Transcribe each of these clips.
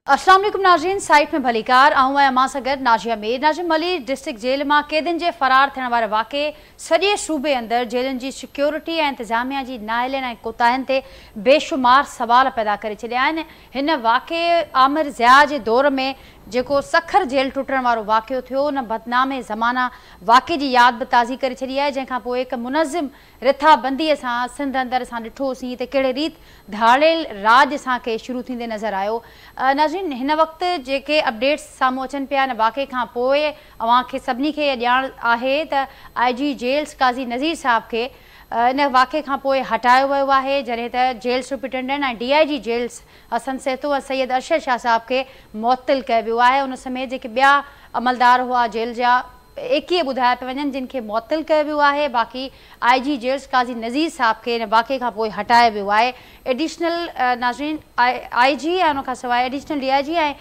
अस्सलाम वालेकुम नाज़रीन, साइट में भलीकार आऊं मां सां गॾु नाजिया मीर। नाज़रीन, मली डिस्ट्रिक्ट जेल मां कैदियुनि जे फरार थियण वारे वाक़े सॼे सूबे अंदरि जेलुनि जी सिक्योरिटी ऐं इंतिज़ामिया जी नाइलनि ऐं कोताहियुनि ते बेशुमार सवाल पैदा करे छॾिया आहिनि। हिन वाक़े आमिर ज़िया जे दौर में जेको सखर जेल टुटण वारो वाक़ियो थियो, उन बदनामे ज़माना वाक़े जी यादि बि ताज़ी करे छॾी आहे, जंहिंखां पोइ हिकु मुनज़िम रिथाबंदीअ सां सिंध अंदरि असां ॾिठोसीं त कहिड़े रीति धाड़ेल राज असांखे शुरू थींदे नज़र आयो। नाज़रीन, हिन वक़्तु जेके अपडेट्स साम्हूं अचनि पिया हिन वाक़े खां पोइ अव्हांखे सभिनी खे ॼाण आहे त IG जेल्स काज़ी नज़ीर साहब खे इन वाक़े खां पोइ हटायो वियो आहे, जॾहिं त जेल सुप्रिटेंडेंट ऐं DIG जेल्स हसन सेतो ऐं सैयद अरशद शाह साहब खे मुअत्तल कयो वियो आहे। उन समेत जेके ॿिया अमलदार हुआ जेल जा 21 ॿुधाया पिया वञनि जिन खे मुअत्तल कयो वियो आहे। बाक़ी IG जेल्स काज़ी नज़ीर साहब खे हिन वाक़े खां पोइ हटायो वियो आहे। एडिशनल नाज़रीन IG ऐं उन खां सवाइ एडिशनल DIG ऐं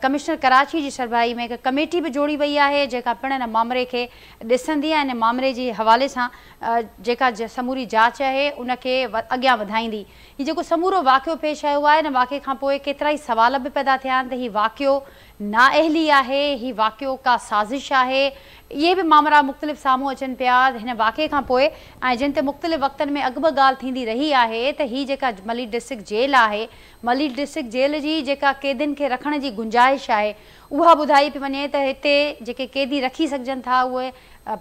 कमिश्नर कराची जी सरबराही में हिकु कमेटी बि जोड़ी वई आहे, जेका पिणु हिन मामले खे ॾिसंदी ऐं हिन मामले जे हवाले सां जेका समूरी जांच आहे उनखे अॻियां वधाईंदी। हीउ जेको समूरो वाक़ियो पेश आयो आहे, हिन वाक़े खां पोइ केतिरा ई सवाल बि पैदा थिया आहिनि त हीउ वाक़ियो नाअहली आहे, हीउ वाक़ियो का साज़िश आहे। इहे बि मामला मुख़्तलिफ़ साम्हूं अचनि पिया हिन वाक़े खां पोइ, ऐं जिन ते मुख़्तलिफ़ वक़्तनि में अॻु बि ॻाल्हि थींदी रही आहे त हीअ जेका मली डिस्ट्रिक्ट जेल आहे, मली डिस्ट्रिक्ट जेल जी जेका कैदियुनि खे रखण जी गुंजाइश आहे उहा ॿुधाई पई वञे त हिते जेके कैदी रखी सघजनि था उहे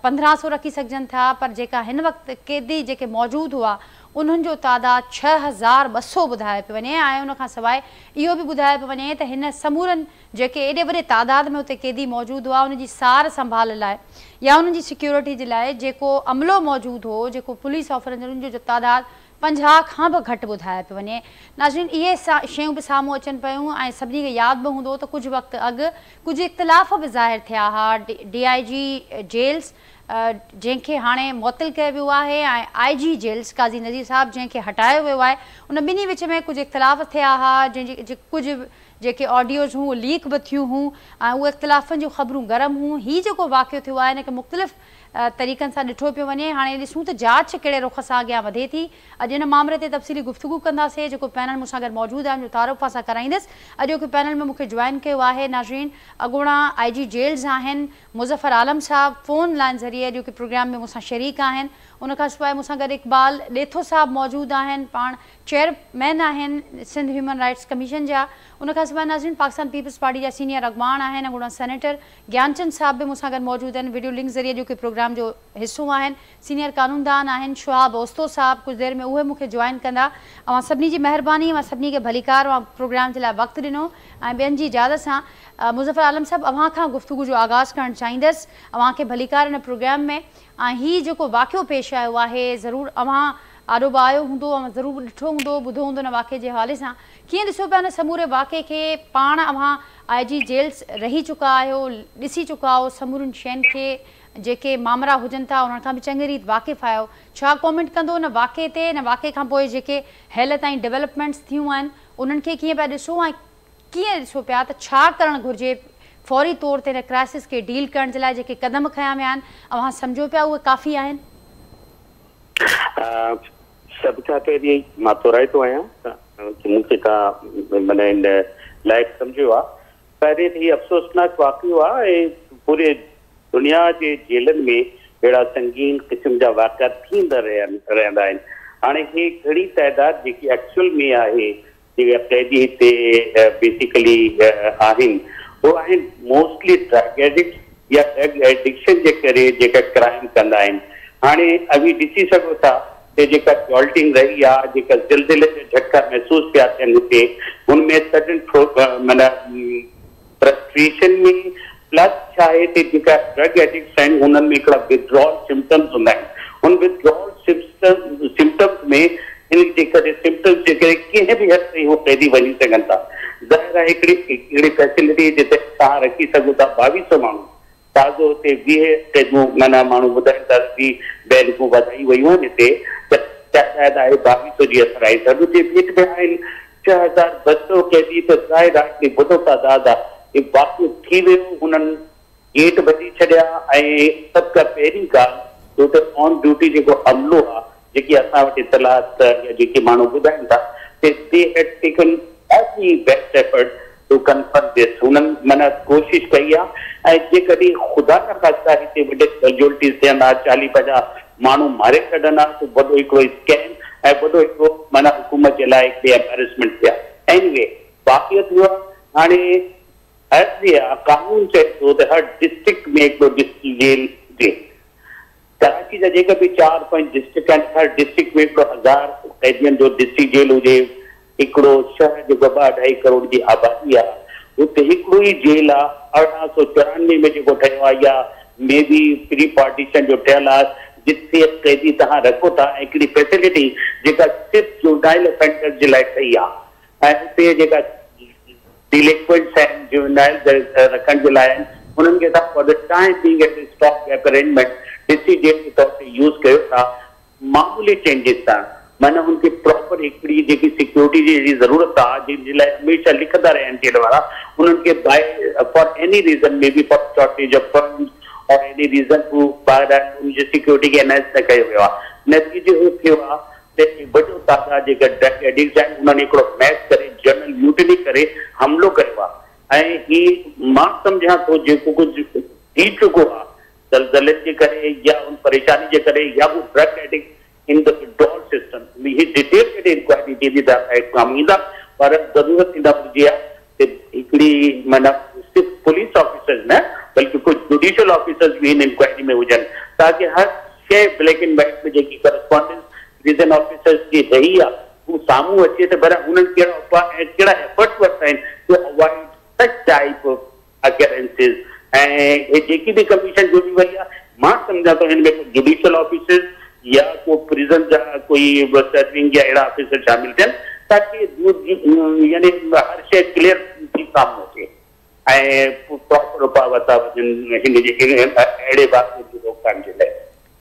1500 रखी सघजनि था, पर जेका हिन वक़्तु कैदी जेके मौजूदु हुआ उन्हनि जो तादादु 6200 ॿुधायो पियो वञे। ऐं उनखां सवाइ इहो बि ॿुधायो पियो वञे त हिन समूरनि जेके एॾे वॾे तादाद में हुते कैदी मौजूदु हुआ उनजी सार संभाल लाइ या उन्हनि जी सिक्योरिटी जे लाइ जेको अमलो मौजूदु हो, जेको पुलिस ऑफिसरनि जो तादादु 50 खां बि घटि ॿुधायो पियो वञे। नाज़रीन, इहे शयूं बि साम्हूं अचनि पियूं ऐं सभिनी खे यादि बि हूंदो त कुझु वक़्तु अॻु कुझु इख़्तिलाफ़ बि ज़ाहिर थिया हुआ DIG जेल्स जंहिंखे हाणे मुअत्तल कयो वियो आहे ऐं IG जेल्स काज़ी नज़ीर साहब जंहिंखे हटायो वियो आहे। उन ॿिन्ही विच में कुझु इख़्तिलाफ़ थिया हुआ, जंहिंजे कुझु जेके ऑडियोज़ हुयूं लीक बि थियूं हुयूं ऐं उहे इख़्तिलाफ़नि जूं ख़बरूं गरम हुयूं। हीउ जेको वाक़ियो थियो आहे हिनखे मुख़्तलिफ़ तरीक़नि सां ॾिठो पियो वञे। हाणे ॾिसूं त जांच कहिड़े रुख सां अॻियां वधे थी। अॼु हिन मामले ते तफ़सीली गुफ़्तगू कंदासीं। जेको पैनल मूंसां गॾु मौजूदु आहे उनजो तारुफ़ असां कराईंदसि। अॼोके पैनल में मूंखे जॉइन कयो आहे नाज़रीन अॻूणा IG जेल्स आहिनि मुज़फ़र आलम साहब, फ़ोन लाइन ज़रिए अॼोके प्रोग्राम में मूंसां शरीक आहिनि। उनखां सवाइ मूंसां गॾु इक़बाल ॾेथो साहब मौजूदु आहिनि, पाण चेयरमैन आहिनि सिंध ह्यूमन राइट्स कमीशन जा। उनखां सवाइ नाज़रीन पाकिस्तान पीपल्स पार्टी जा सीनियर अॻवान आहिनि, अॻूणा सेनेटर ज्ञानचंद साहब बि मूंसां गॾु मौजूदु आहिनि, वीडियो लिंक ज़रिए जेके प्रोग्राम जो हिसो आहिनि। सीनियर कानूनदान आहिनि शुहाब ओस्तो साहब, कुझु देरि में उहे मूंखे जॉइन कंदा। अवां सभिनी जी महिरबानी, मां सभिनी खे भलीकार प्रोग्राम जे लाइ वक़्तु ॾिनो ऐं ॿियनि जी इजाज़त सां मुज़फ़र आलम साहब अव्हां खां गुफ़्तगू जो आगाज़ करणु चाहींदसि। अव्हांखे भलीकार हिन प्रोग्राम में ऐं हीउ जेको वाक़ियो पेश आयो आहे ज़रूरु अव्हां आॾो बि आयो हूंदो, ज़रूरु ॾिठो हूंदो, ॿुधो हूंदो हिन वाक़े जे हवाले सां। कीअं ॾिसो पिया हिन समूरे वाक़े खे? पाण अव्हां IG जेल्स रही चुका आहियो, ॾिसी चुका आहियो समूरनि शयुनि खे, जेके मामला हुजनि था उन्हनि खां बि चङी रीति वाक़िफ़ु आहियो। छा कॉमेंट कंदो हिन वाक़े ते? हिन वाक़े खां पोइ जेके हेल ताईं डेवलपमेंट्स थियूं आहिनि उन्हनि खे कीअं पिया ॾिसो ऐं कीअं ॾिसो पिया त छा करणु घुरिजे फौरी तौर ते हिन क्राइसिस खे डील करण जे लाइ? जेके क़दम खयां विया आहिनि अव्हां सम्झो पिया उहे काफ़ी आहिनि? सभ खां पहिरीं मां तोराईंदो आहियां मूंखे तव्हां माना हिन लाइक़ु सम्झो आहे। पहिरें त हीउ अफ़सोसनाक वाक़ियो आहे ऐं पूरे दुनिया जे जेलनि में अहिड़ा संगीन क़िस्म जा वाक़िया थींदा रहंदा आहिनि। हाणे ही घणी तइदाद जेकी एक्चुअल में आहे जेका कैदी हिते बेसिकली आहिनि उहे आहिनि मोस्टली ड्रग एडिक्ट या ड्रग एडिक्शन जे करे जेका क्राइम कंदा आहिनि। हाणे अभी ॾिसी सघो था कि जेका जॉल्टिंग रही आहे, जेका ज़िलज़िले जा झटका महसूस पिया थियनि हिते, हुनमें सडन माना फ्रस्ट्रेशन में प्लस छा आहे त जेका ड्रग एडिक्ट्स आहिनि हुननि में हिकिड़ा विथड्रॉल सिम्टम्स हूंदा आहिनि। हुन विथड्रॉल सिम्टम्स में हिन जे करे सिम्टम्स जे करे कंहिं बि हद ताईं उहो कैदी वञी सघनि था। ज़ाहिर आहे हिकिड़ी फैसिलिटी जिते तव्हां रखी सघो था 2200 माण्हू, ताज़ो हुते 20 कैदियूं माना माण्हू ॿुधाइनि था कि बैंकूं वधाई वियूं आहिनि हिते, त तादाद आहे 2200 जी असर आई। गॾु जे भेट में आहिनि 6200 कैदी, त ज़ाहिर आहे कि वॾो तादाद आहे। वाक़ियो थी वियो, हुननि गेट बधी छॾिया ऐं सभ खां पहिरीं ॻाल्हि छो त ऑन ड्यूटी जेको अमलो आहे, जेकी असां वटि इतलात या जेके माण्हू ॿुधाइनि था, they had taken every best effort to confirm this उन्हनि माना कोशिशि कई आहे। ऐं जेकॾहिं ख़ुदा न ख़ास्ता हिते वॾे कैजुअलिटीज़ थियनि हा, 40-50 माण्हू मारे छॾनि हा, त वॾो हिकिड़ो स्कैम ऐं वॾो हिकिड़ो माना हुकूमत जे लाइ हिकिड़ी एम्बेरसमेंट थिया। एनीवे वाक़ियत इहो आहे हाणे कानून चए थो त हर डिस्ट्रिक्ट में हिकिड़ो डिस्ट्रिक्ट जेल हुजे। कराची जा जेके बि 4-5 डिस्ट्रिक्ट आहिनि, हर डिस्ट्रिक्ट में हिकिड़ो 1000 कैदियनि जो डिस्ट्रिक्ट जेल हुजे। हिकिड़ो शहर जेको 2-2.5 करोड़ जी आबादी आहे, हुते हिकिड़ो ई जेल आहे 1894 में जेको ठहियो आहे, या मे बी प्री पार्टीशन जो ठहियल आहे, जिथे कैदी तव्हां रखो था। हिकिड़ी फैसिलिटी जेका सिर्फ़ जुवेनाइल ऑफेंडर्स जे लाइ ठही आहे, ऐं हुते जेका डिलिक्वेंट्स आहिनि जुवेनाइल रखण जे लाइ आहिनि, उन्हनि खे तव्हां for the time being at the stop gap arrangement district jail के तौर ते यूज़ कयो था। मामूली चेंजिस था, माना उनके प्रॉपर हिकिड़ी जेकी सिक्योरिटी जी ज़रूरत आहे, जंहिंजे लाइ हमेशह लिखंदा रहिया आहिनि जेल वारा, उन्हनि खे by for any reason may be for shortage of funds और एनी रीज़न टू ॿाहिरि उनजी सिक्योरिटी खे एनहांस न कयो वियो आहे। नतीजो इहो थियो आहे त वॾो तादाद जेका ड्रग एडिक्ट्स आहिनि, उन्हनि हिकिड़ो मैच करे जनरल म्यूटिनी करे हमलो कयो आहे। ऐं ही मां सम्झां थो जेको कुझु थी चुको आहे दलदले जे करे या उन परेशानी जे करे, या वो drug addict in the withdrawal system, ही डिटेल इंक्वायरी थींदी कम ईंदा, पर ज़रूरत ईंदा हुजे आहे त हिकिड़ी माना सिर्फ़ पुलिस ऑफिसर्स न बल्कि कुछ जुडिशियल ऑफिसर्स भी इन इंक्वायरी में हुजनि, ताकि हर शइ ब्लैक एंड व्हाइट में जेकी करस्पॉन्डेंस विद इन ऑफिसर्स जी रही आहे वो साम्हूं अचे त भला उन्हनि कहिड़ा एफर्ट्स वरिता आहिनि to avoid such type of occurrences. ऐं जेकी भी कमीशन जुड़ी वही है, मां समझा तो इनमें जुडिशियल ऑफिसर्स या को प्रिजन जा कोई सर्विंग या अड़ा ऑफिसर शामिल थे, ताकि यानी हर शे क्लियर थी सामने अचे ऐं प्रॉपर उपाय वरिता वञनि हिन जे अहिड़े वाक़े जी रोकथाम जे लाइ।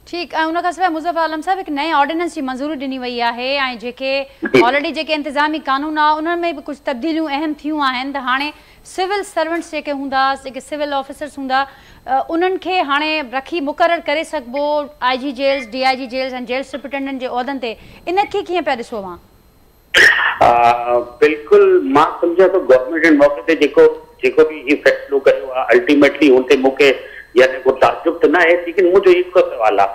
ठीक है, उनका सवाइ मुज़फ़र आलम साहब एक नए ऑर्डिनेंस की मंजूरी ॾिनी वई आहे ऐं जेके ऑलरेडी जेके इंतजामी कानून आहे उन्हनि में भी कुछ तब्दीलियूं अहम थियूं आहिनि। त हाणे सिविल सर्वेंट्स जेके हूंदा, जेके सिविल ऑफिसर्स हूंदा, उन्हनि खे हाणे रखी मुक़रर करे सघिबो IG जेल्स, DIG जेल्स ऐं जेल सुपरिटेंडेंट जे उहिदनि ते। इनखे कीअं पिया ॾिसो मां? बिल्कुल मां सम्झा तो गवर्नमेंट मौके ते जेको भी ही फैसलो कयो आहे, अल्टीमेटली हुन ते मूंखे यानी को ताजुब तो ना है, लेकिन मुझे एक सवाल है,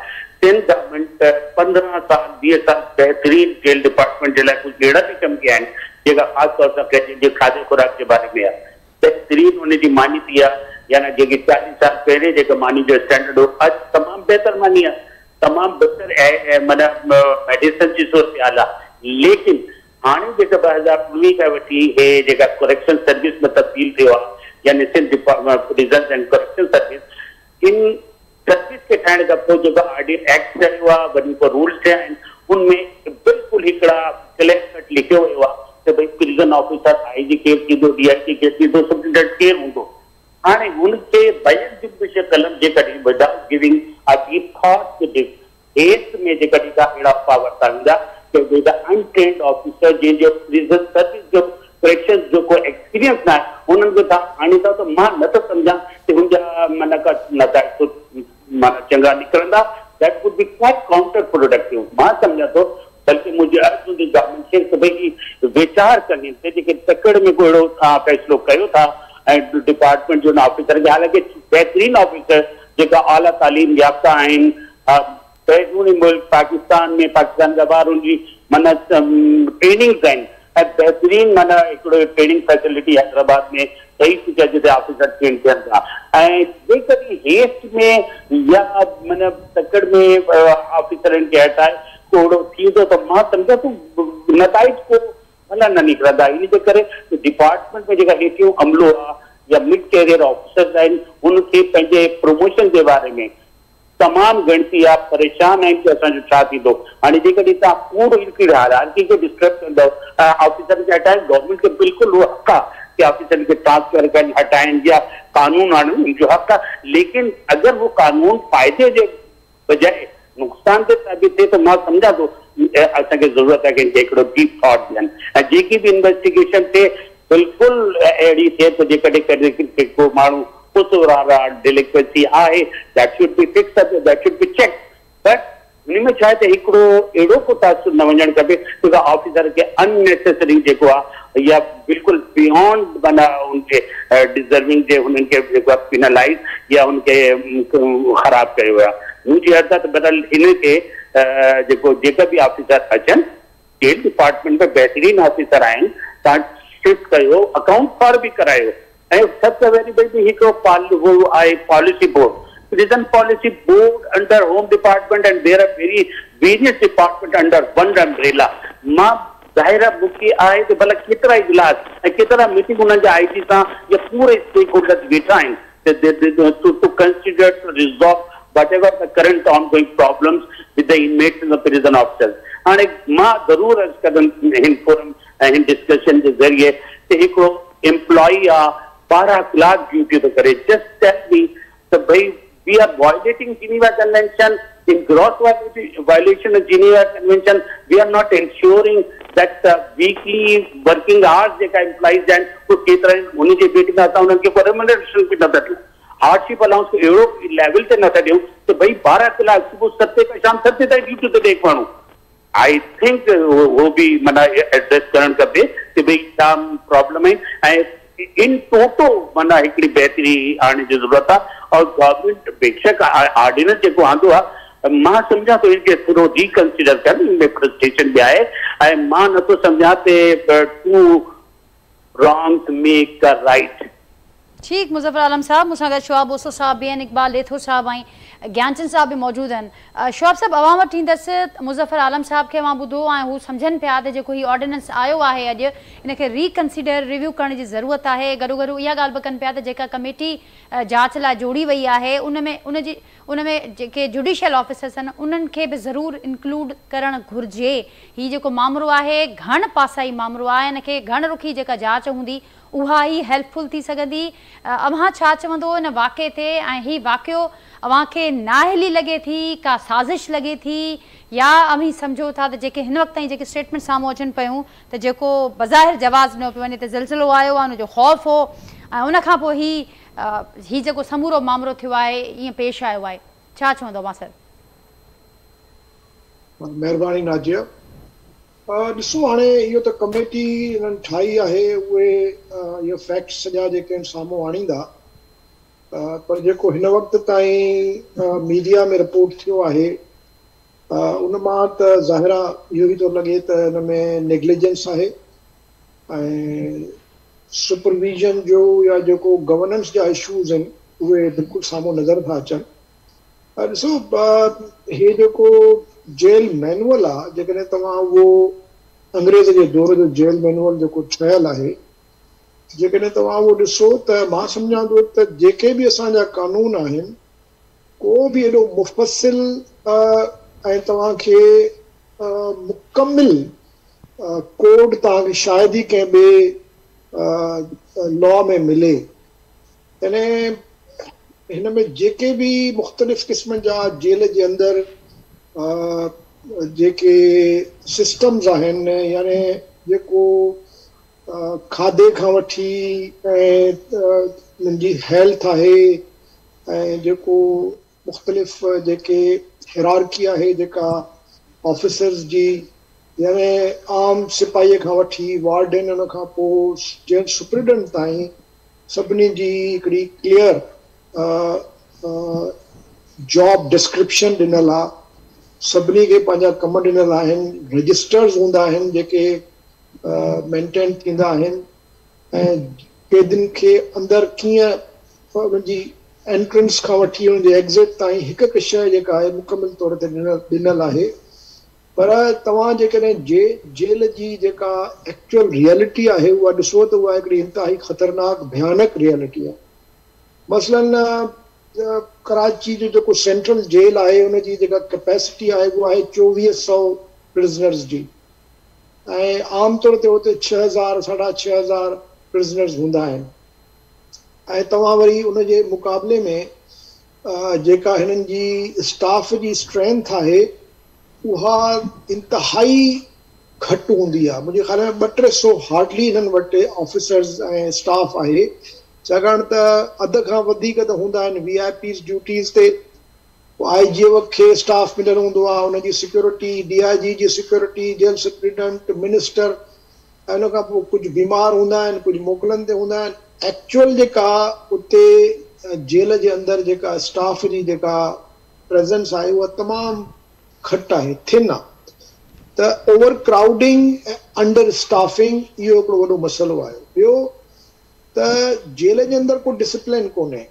सिंध गवर्नमेंट 15 साल 20 साल बेहतरीन जेल डिपार्टमेंट जे लाइ कुछ अहिड़ा भी कम किया आहिनि जेका ख़ास तौर सां खाधे खुराक के बारे में आहे, बेहतरीन उन जी मानी थी आहे। यानी जेकी 40 साल पहले जेका मानी जो स्टैंडर्ड हो, अॼु तमामु बहितर मानी आहे, तमामु बहितर माना मेडिसिन जी सूरत हाल आहे। लेकिन हाणे जेका 2019 खां वठी हे जेका करेक्शन सर्विस में तब्दील थियो आहे, यानी Sindh prison and correction service, in service के ठाहिण खां पोइ जेको ऑर्डिनेंस एक्ट ठहियो आहे, वरी पोइ रूल्स ठहिया आहिनि, उनमें बिल्कुलु हिकिड़ा क्लियर कट लिखियो वियो आहे त भई प्रिजन ऑफिसर IG केरु थींदो, DIG केरु थींदो, सुप्रिटेंडेंट केरु हूंदो। हाणे हुनखे बयान जी विषय कलम जेकॾहिं without giving a deep thought to this health में जेकॾहिं का अहिड़ा उपाय वरिता वेंदा कि जेका अनट्रेन्ड ऑफिसर जंहिंजो प्रिजन सर्विस जो करेक्शन जो को एक्सपीरियंस ना है, उन्हनि खे तव्हां आणींदा त मां न थो सम्झां कि हुनजा माना का नताइज माना चङा निकिरंदा। That would be quite counter productive. मां सम्झां थो बल्कि मुझे अर्ज़ हूंदी गवर्नमेंट खे त भई वीचार कनि ते जेके तकड़ में को अहिड़ो फ़ैसिलो कयो था ऐं डिपार्टमेंट जो ऑफिसर खे, हालांकि बेहतरीन ऑफिसर जेका आला तालीम याफ़्ता आहिनि, बैरून मुल्क पाकिस्तान में पाकिस्तान जा ॿार उनजी माना ट्रेनिंग्स आहिनि ऐं बेहतरीन माना हिकिड़ो ट्रेनिंग फैसिलिटी हैदराबाद में सही कुझु जिते ऑफिसर ट्रेन थियनि था। ऐं जेकॾहिं हेस्ट में या माना तकड़ में ऑफिसरनि खे हटाए को अहिड़ो थींदो त मां सम्झां थो नताइज को भला न निकिरंदा। इन जे करे डिपार्टमेंट में जेका हेठियों अमलो आहे या मिड कैरियर ऑफिसर्स आहिनि, उनखे पंहिंजे प्रमोशन जे बारे में तमाम गणती आहे, परेशान आहिनि कि असांजो छा थींदो। हाणे जेकॾहिं तव्हां पूरो हिकिड़ी हायरार्की खे डिस्टर्ब कंदव, ऑफिसर खे हटाइनि, गवर्नमेंट खे बिल्कुलु उहो हक़ आहे कि ऑफिसर खे ट्रांसफर कनि, हटाइनि या कानून आणनि, उनजो हक़ आहे। लेकिन अगरि वो कानून फ़ाइदे जे बजाए नुक़सान ते साबित थिए त मां सम्झां थो असांखे ज़रूरत आहे कि हिकिड़ो डीप थॉट ॾियनि ऐं जेकी बि इन्वेस्टिगेशन थिए बिल्कुलु अहिड़ी थिए त जेकॾहिं को माण्हू डिलिक्वेंसी आहे, that should be fix, that should be check. But हुनमें छा आहे त हिकिड़ो अहिड़ो को तासुर न वञणु खपे जेका ऑफिसर खे अननेसेसरी जेको आहे या बिल्कुल बियॉन्ड बना उनके डिजर्विंग जे उनके पिनलाइज या उनके खराब कयो वियो आहे। मुंहिंजी हद बदल इनके जेको जेका बि ऑफिसर अचनि जेल डिपार्टमेंट में बेहतरीन ऑफिसर आहिनि तव्हां शिफ्ट कयो अकाउंट फॉर बि करायो ऐं सबसे वरी भई हिकिड़ो policy board prison policy board under home department and there are various department under one umbrella मां ज़ाहिरा मुखी आहे तो भला केतिरा इजलास ऐं केतिरा मीटिंग उन्हनि जे आईजी सां या पूरे स्टेक होल्डर्स वेठा आहिनि to consider to resolve whatever the current ongoing problems with the inmates and the prison officers। हाणे मां ज़रूर अर्ज़ कंदुमि हिन फोरम ऐं हिन डिस्कशन जे ज़रिए कि हिकिड़ो एम्प्लॉई आहे 12 कलाक ड्यूटी थो करे जस्ट टेल मी त भई we are violating Geneva Convention in gross violation of Geneva Convention। we are not ensuring that weekly working hours जेका employees आहिनि उहे केतिरा आहिनि उन जे बेट में असां उन्हनि खे रेम्यूनरेशन बि नथा ॾियूं हार्डशिप अलाउंस अहिड़ो लेवल ते नथा ॾियूं त भई 12 कलाक सुबुह 7 खां शाम 7 ताईं ड्यूटी ते ॾे माण्हू। आई थिंक उहो बि माना एड्रेस करणु खपे कि भई छा प्रॉब्लम आहिनि ऐं इन टोटो माना हिकिड़ी बेहतरी आणण जी ज़रूरत आहे और गवर्नमेंट बेशक ऑर्डिनेंस जेको आंदो आहे मां सम्झां थो इनखे थोरो रिकंसिडर कनि इनमें फ्रस्ट्रेशन बि आहे ऐं मां नथो सम्झां ते two wrong make the right. ठीक मुज़फ़र आलम साहब मूंसां गॾु शुआब ओसो साहब बि आहिनि इक़बाल लेथो साहब ऐं ज्ञानचंद साहब भी मौजूद हैं। शुआब साहब अवाम वटि ईंदसि मुज़फ़र आलम साहब के मां ॿुधो ऐं हू सम्झनि पिया त जेको हीउ ऑर्डिनेंस आयो आहे अॼु इनखे रिकंसिडर रिव्यू करण जी ज़रूरत आहे। गॾो गॾु इहा ॻाल्हि बि कनि पिया त जेका कमेटी जांच लाइ जोड़ी वई आहे उनमें जेके जुडिशियल ऑफिसर्स आहिनि उन्हनि खे बि ज़रूरु इंक्लूड करणु घुरिजे। हीउ जेको मामिलो आहे घण पासाई मामिलो आहे इनखे घण रुखी जेका जांच हूंदी उहा ई हेल्पफुल थी सघंदी। अव्हां छा चवंदो इन वाक़े ते ऐं हीउ वाक़ियो अव्हां खे नाअहली लॻे थी का साज़िश लॻे थी या अव्हीं सम्झो था त जेके हिन वक़्त ताईं जेके स्टेटमेंट साम्हूं अचनि पियूं त जेको बज़ाहिर जवाज़ ॾिनो पियो वञे त ज़िलज़िलो आयो आहे उनजो ख़ौफ़ हो ऐं उनखां पोइ हीउ जेको समूरो मामिलो थियो आहे ईअं पेश आयो आहे छा चवंदो अव्हां सर? महिरबानी नाजिया। ॾिसो हाणे इहो त कमेटी इन्हनि ठाही आहे उहे इहो फैक्ट्स सॼा जेके आहिनि साम्हूं आणींदा पर जेको हिन वक़्त ताईं मीडिया में रिपोर्ट थियो आहे उन मां त ज़ाहिरा इहो ई थो लॻे त हिन में नेग्लिजेंस आहे ऐं सुपरविजन जो या जेको गवर्नेंस जा इशूज़ आहिनि उहे बिल्कुलु साम्हूं नज़र था अचनि। ॾिसो इहे जेको जेल मैनुअल आहे जेकॾहिं तव्हां उहो अंग्रेज़ जे दौर जो जेल मैनुअल जेको ठहियलु आहे जेकॾहिं तव्हां उहो ॾिसो त मां सम्झां थो त जेके बि असांजा कानून आहिनि को बि एॾो मुफ़सिल ऐं तव्हांखे मुकमिल कोड तव्हांखे शायदि ई कंहिं ॿिए लॉ में मिले। यानी हिन में जेके बि मुख़्तलिफ़ क़िस्म जा जेल जे अंदरि जेके सिस्टम्स आहिनि यानी जेको खाधे खां वठी ऐं मुंहिंजी हेल्थ आहे ऐं जेको मुख़्तलिफ़ जेके हिरारकी आहे जेका ऑफिसर्स जी यानी आम सिपाहीअ खां वठी वार्डन उन खां पोइ जेल सुप्रिटेंडेंट ताईं सभिनी जी हिकिड़ी क्लियर जॉब डिस्क्रिप्शन ॾिनल आहे। सभिनी खे पंहिंजा कम ॾिनल आहिनि रजिस्टर्स हूंदा आहिनि जेके मेंटेन थींदा आहिनि ऐं कैदियुनि खे अंदरि कीअं उनजी एंट्रेंस खां वठी उनजे एग्ज़िट ताईं हिकु हिकु शइ जेका आहे मुकमिल तौर ते ॾिनल आहे। पर तव्हां जेकॾहिं जेल जी जेका एक्चुअल रियलिटी आहे उहा ॾिसो त उहा हिकिड़ी इंतिहाई ख़तरनाक भयानक रियलिटी आहे। मसलन कराची जो जेको सेंट्रल जेल आहे उनजी जेका कैपेसिटी आहे उहा आहे 2400 प्रिज़नर्स जी ऐं आमतौर ते हुते 6000 6500 प्रिज़नर्स हूंदा आहिनि ऐं तव्हां वरी उनजे मुक़ाबले में जेका हिननि जी स्टाफ जी स्ट्रेंथ आहे उहा इंतिहाई घटि हूंदी आहे। मुंहिंजे ख़्याल में 200-300 हार्डली हिननि वटि ऑफिसर्स ऐं स्टाफ आहे छाकाणि त अध खां वधीक त हूंदा आहिनि VIPs ड्यूटीज़ ते। IG खे स्टाफ मिलियल हूंदो आहे उनजी सिक्योरिटी DIG जी सिक्योरिटी जेल सुप्रिटेंडेंट मिनिस्टर इन खां पोइ कुझु बीमार हूंदा आहिनि, कुझु मोकलनि ते हूंदा आहिनि। एक्चुअल जेका उते जेल जे अंदरि जेका स्टाफ जी जेका प्रेज़ेंस आहे उहा तमामु घटि आहे, थिन आहे। त ओवर क्राउडिंग ऐं अंडर स्टाफिंग इहो हिकिड़ो वॾो मसइलो आहे। ॿियो त जेल जे अंदरि को डिसिप्लिन कोन्हे।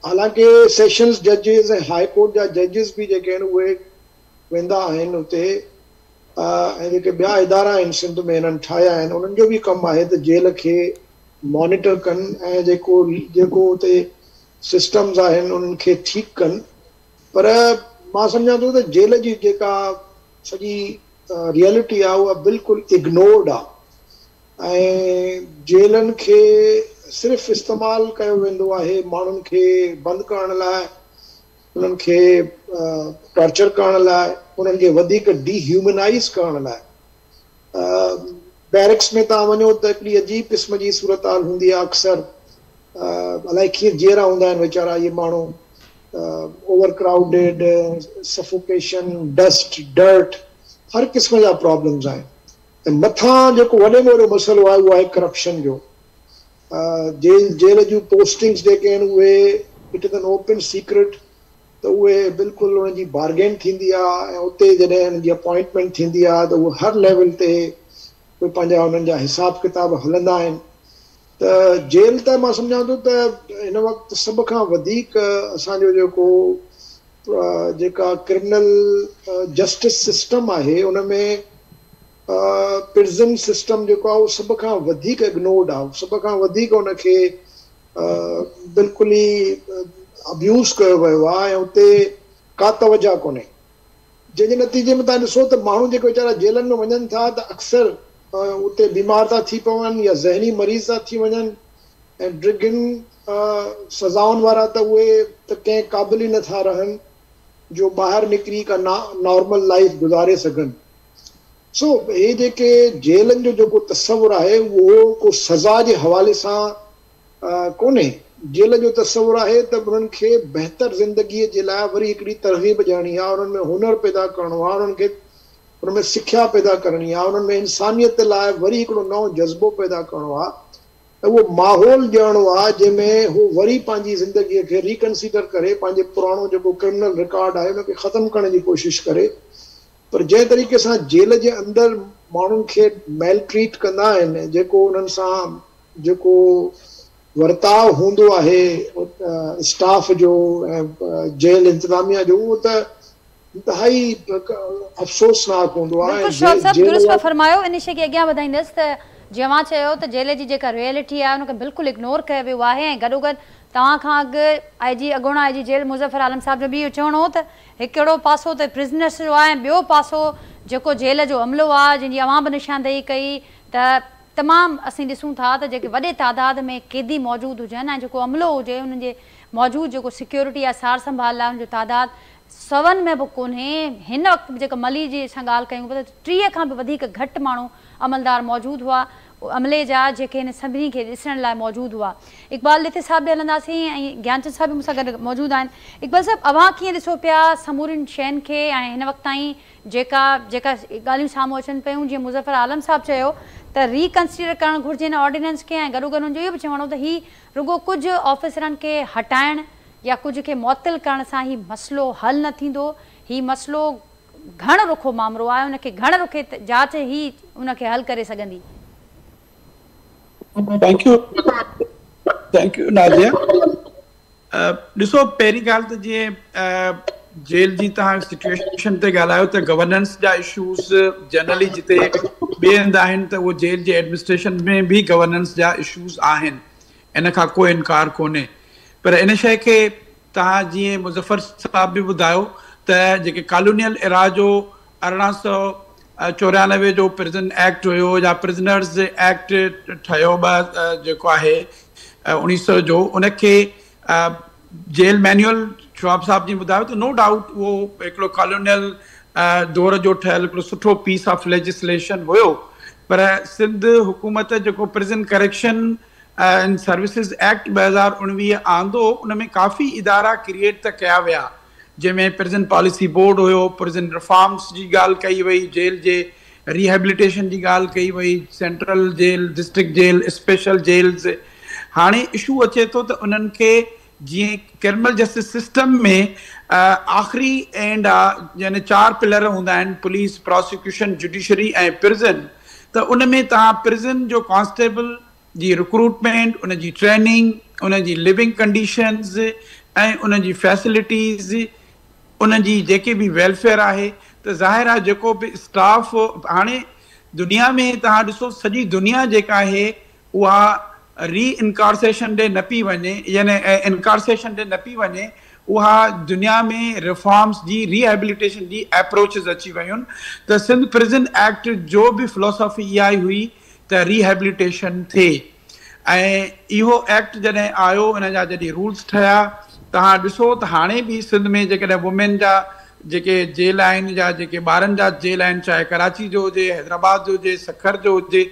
हालांकि सेशंस जजिस ऐं हाई कोर्ट जा जजिस बि जेके आहिनि उहे वेंदा आहिनि उते, ऐं जेके ॿिया इदारा आहिनि सिंध में हिननि ठाहिया आहिनि उन्हनि जो बि कमु आहे त जेल खे मॉनिटर कनि ऐं जेको उते सिस्टम्स आहिनि उन्हनि खे ठीकु कनि। पर मां सम्झां थो त जेल जी जेका सॼी रियलिटी आहे उहा बिल्कुलु इग्नोर्ड आहे ऐं जेलनि खे सिर्फ़ु इस्तेमालु कयो वेंदो आहे माण्हुनि खे बंदि करण लाइ, उन्हनि खे टॉर्चर करण लाइ, उन्हनि खे वधीक डीह्यूमनाइज़ करण लाइ। बैरक्स में तव्हां वञो त हिकिड़ी अजीब क़िस्म जी सूरत हाल हूंदी आहे अक्सर, अलाए कीअं जेरा हूंदा आहिनि वीचारा इहे माण्हू, over crowded, suffocation, dust, dirt, हर क़िस्म जा प्रॉब्लम्स आहिनि। ऐं मथां जेको वॾे में वॾो मसइलो आहे उहो आहे करप्शन जो। जेल जूं पोस्टिंग्स जेके आहिनि उहे it is an open secret, त उहे बिल्कुलु उन्हनि जी बार्गेन थींदी आहे ऐं उते जॾहिं हुननि जी अपॉइंटमेंट थींदी आहे त उहे हर लेवल ते उहे पंहिंजा हुननि जा हिसाब किताब हलंदा आहिनि। त जेल त मां सम्झां थो त हिन वक़्तु सभ खां वधीक असांजो जेका क्रिमिनल जस्टिस सिस्टम आहे उन में प्रिज़न सिस्टम जेको आहे उहो सभ खां वधीक इग्नोर्ड आहे, सभ खां वधीक उनखे बिल्कुलु ई अब्यूज़ कयो वियो आहे ऐं उते का तवजा कोन्हे। जंहिंजे नतीजे में तव्हां ॾिसो त माण्हू जेके वीचारा जेलनि में वञनि था त अक्सर उते बीमार था थी पवनि या ज़हनी मरीज़ था थी वञनि ऐं ड्रिगनि सज़ाउनि वारा त उहे त कंहिं क़ाबिल ई नथा रहनि जो ॿाहिरि निकिरी का नॉर्मल लाइफ गुज़ारे सघनि। सो हे जेके जेलनि जो जेको तस्वुरु आहे उहो को सज़ा जे हवाले सां कोन्हे। जेल जो तस्वुरु आहे त उन्हनि खे बहितर ज़िंदगीअ जे लाइ वरी हिकिड़ी तरग़ीब ॾियणी आहे, उन्हनि में हुनर पैदा करिणो आहे, उन्हनि खे उन में सिख्या पैदा करणी आहे, उन्हनि में इंसानियत लाइ वरी हिकिड़ो नओं जज़्बो पैदा करिणो आहे ऐं उहो माहौल ॾियणो आहे जंहिंमें हू वरी पंहिंजी ज़िंदगीअ खे रिकंसीडर करे पंहिंजे पुराणो जेको क्रिमिनल रिकॉर्ड आहे उनखे ख़तमु करण जी कोशिशि करे। पर जंहिं तरीक़े सां जेल जे अंदरि माण्हुनि खे मेलट्रीट कंदा आहिनि, जेको उन्हनि सां जेको वर्ताव हूंदो आहे स्टाफ जो ऐं जेल इंतज़ामिया जो, उहो त इंतहाई अफ़सोसनाक हूंदो आहे। फरमायो इन शइ खे अॻियां वधाईंदसि त जीअं मां चयो त जेल जी जेका रियलिटी आहे उनखे बिल्कुलु इग्नोर कयो वियो आहे ऐं गॾोगॾु तव्हां खां अॻु अॻूणो आई जी जेल मुज़फ़र आलम साहिब जो बि इहो चवणो हो त हिकिड़ो पासो त प्रिज़नर्स जो आहे ऐं ॿियो पासो जेको जेल जो अमलो आहे जंहिंजी अवां बि निशानदेही कई त तमामु असीं ॾिसूं था त जेके वॾे तादाद में कैदी मौजूदु हुजनि ऐं जेको अमलो हुजे उन्हनि जे मौजूदु जेको सिक्योरिटी आहे सार संभाल लाइ उनजो तादादु 100 में बि कोन्हे। हिन वक़्तु जेका मली जी असां ॻाल्हि कयूं पिया त 30 खां बि वधीक घटि माण्हू अमलदार मौजूदु हुआ अमले जा जेके हिन सभिनी खे ॾिसण लाइ मौजूदु हुआ। इक़बाल लिथे साहिब बि हलंदासीं ऐं ज्ञानचंद साहिब बि मूंसां गॾु मौजूदु आहिनि। इक़बाल साहिब अवां कीअं ॾिसो पिया समूरनि शयुनि खे ऐं हिन वक़्त ताईं जेका ॻाल्हियूं साम्हूं अचनि पियूं, जीअं मुज़फ़र आलम साहिबु चयो त रिकंसिडर करणु घुरिजे हिन ऑर्डिनेंस खे ऐं गॾो गॾु हुनजो इहो बि चवणो त हीउ रुॻो कुझु ऑफिसरनि खे हटाइण या कुझु खे मुअत्तल करण सां ही मसइलो हल न थींदो, हीउ मसइलो घण रुखो मामिलो आहे, उनखे घण रुखे जांच ही उनखे हल करे सघंदी? Thank U Nazia. ॾिसो पहिरीं ॻाल्हि त जीअं जेल जी तव्हां सिचुएशन ते ॻाल्हायो त गवर्नेंस जा इशूज़ जनरली जिते ॿिए हंधि आहिनि त उहो जेल जे एडमिनिस्ट्रेशन में बि गवर्नेंस जा इशूज़ आहिनि, इन खां कोई इनकार कोन्हे। पर इन शइ खे तव्हां जीअं मुज़फ़र साहिब बि ॿुधायो त जेके कॉलोनियल एरा जो 1894 जो प्रिज़न एक्ट हुयो या प्रिज़नर्स एक्ट ठहियो जेको आहे 1900 जो, उनखे जेल मैनुअल शवाब साहब जी ॿुधायो त नो डाउट उहो हिकिड़ो कॉलोनियल दौर जो ठहियलु हिकिड़ो सुठो पीस ऑफ लेजिस्लेशन हुयो। पर सिंध हुकूमत जेको prison correction and services act 2019 आंदो, उन में काफ़ी इदारा क्रिएट त कया विया जंहिंमें प्रिज़न पॉलिसी बोर्ड हुयो, प्रिज़न रिफॉर्म्स जी ॻाल्हि कई वई, जेल जे रिहेबिलिटेशन जी ॻाल्हि कई वई, central jail, district jail, special jails. हाणे इशू अचे थो त उन्हनि खे जीअं क्रिमिनल जस्टिस सिस्टम में आख़िरी एंड आहे, यानी 4 पिलर हूंदा आहिनि, पुलिस, प्रोसिक्यूशन, जुडिशरी ऐं प्रिज़न। त उन में तव्हां प्रिज़न जो कॉन्स्टेबल जी रिक्रूटमेंट, उन जी ट्रेनिंग, उन जी लिविंग कंडीशंस ऐं उन जी फैसिलिटीज़, उन जी जेके बि वेलफेयर आहे, त ज़ाहिर आहे जेको बि स्टाफ हाणे दुनिया में तव्हां ॾिसो, सॼी दुनिया जेका आहे उहा री इनकारसेशन ॾे न पई वञे, यानी इनकारसेशन ॾे न पई वञे, उहा दुनिया में रिफॉर्म्स जी, रिहेबिलिटेशन जी अप्रोचिस अची वियूं आहिनि। त सिंध प्रिज़न एक्ट जो बि फिलोसॉफी इहा ई हुई त रिहेबिलिटेशन थिए। ऐं इहो एक्ट जॾहिं आयो, इन जा जॾहिं रूल्स ठहिया, तव्हां ॾिसो त हाणे बि सिंध में जेकॾहिं वुमेन जा जेके जेल आहिनि, या जेके ॿारनि जा जेल आहिनि, चाहे कराची जो हुजे, हैदराबाद जो हुजे, सखर जो हुजे,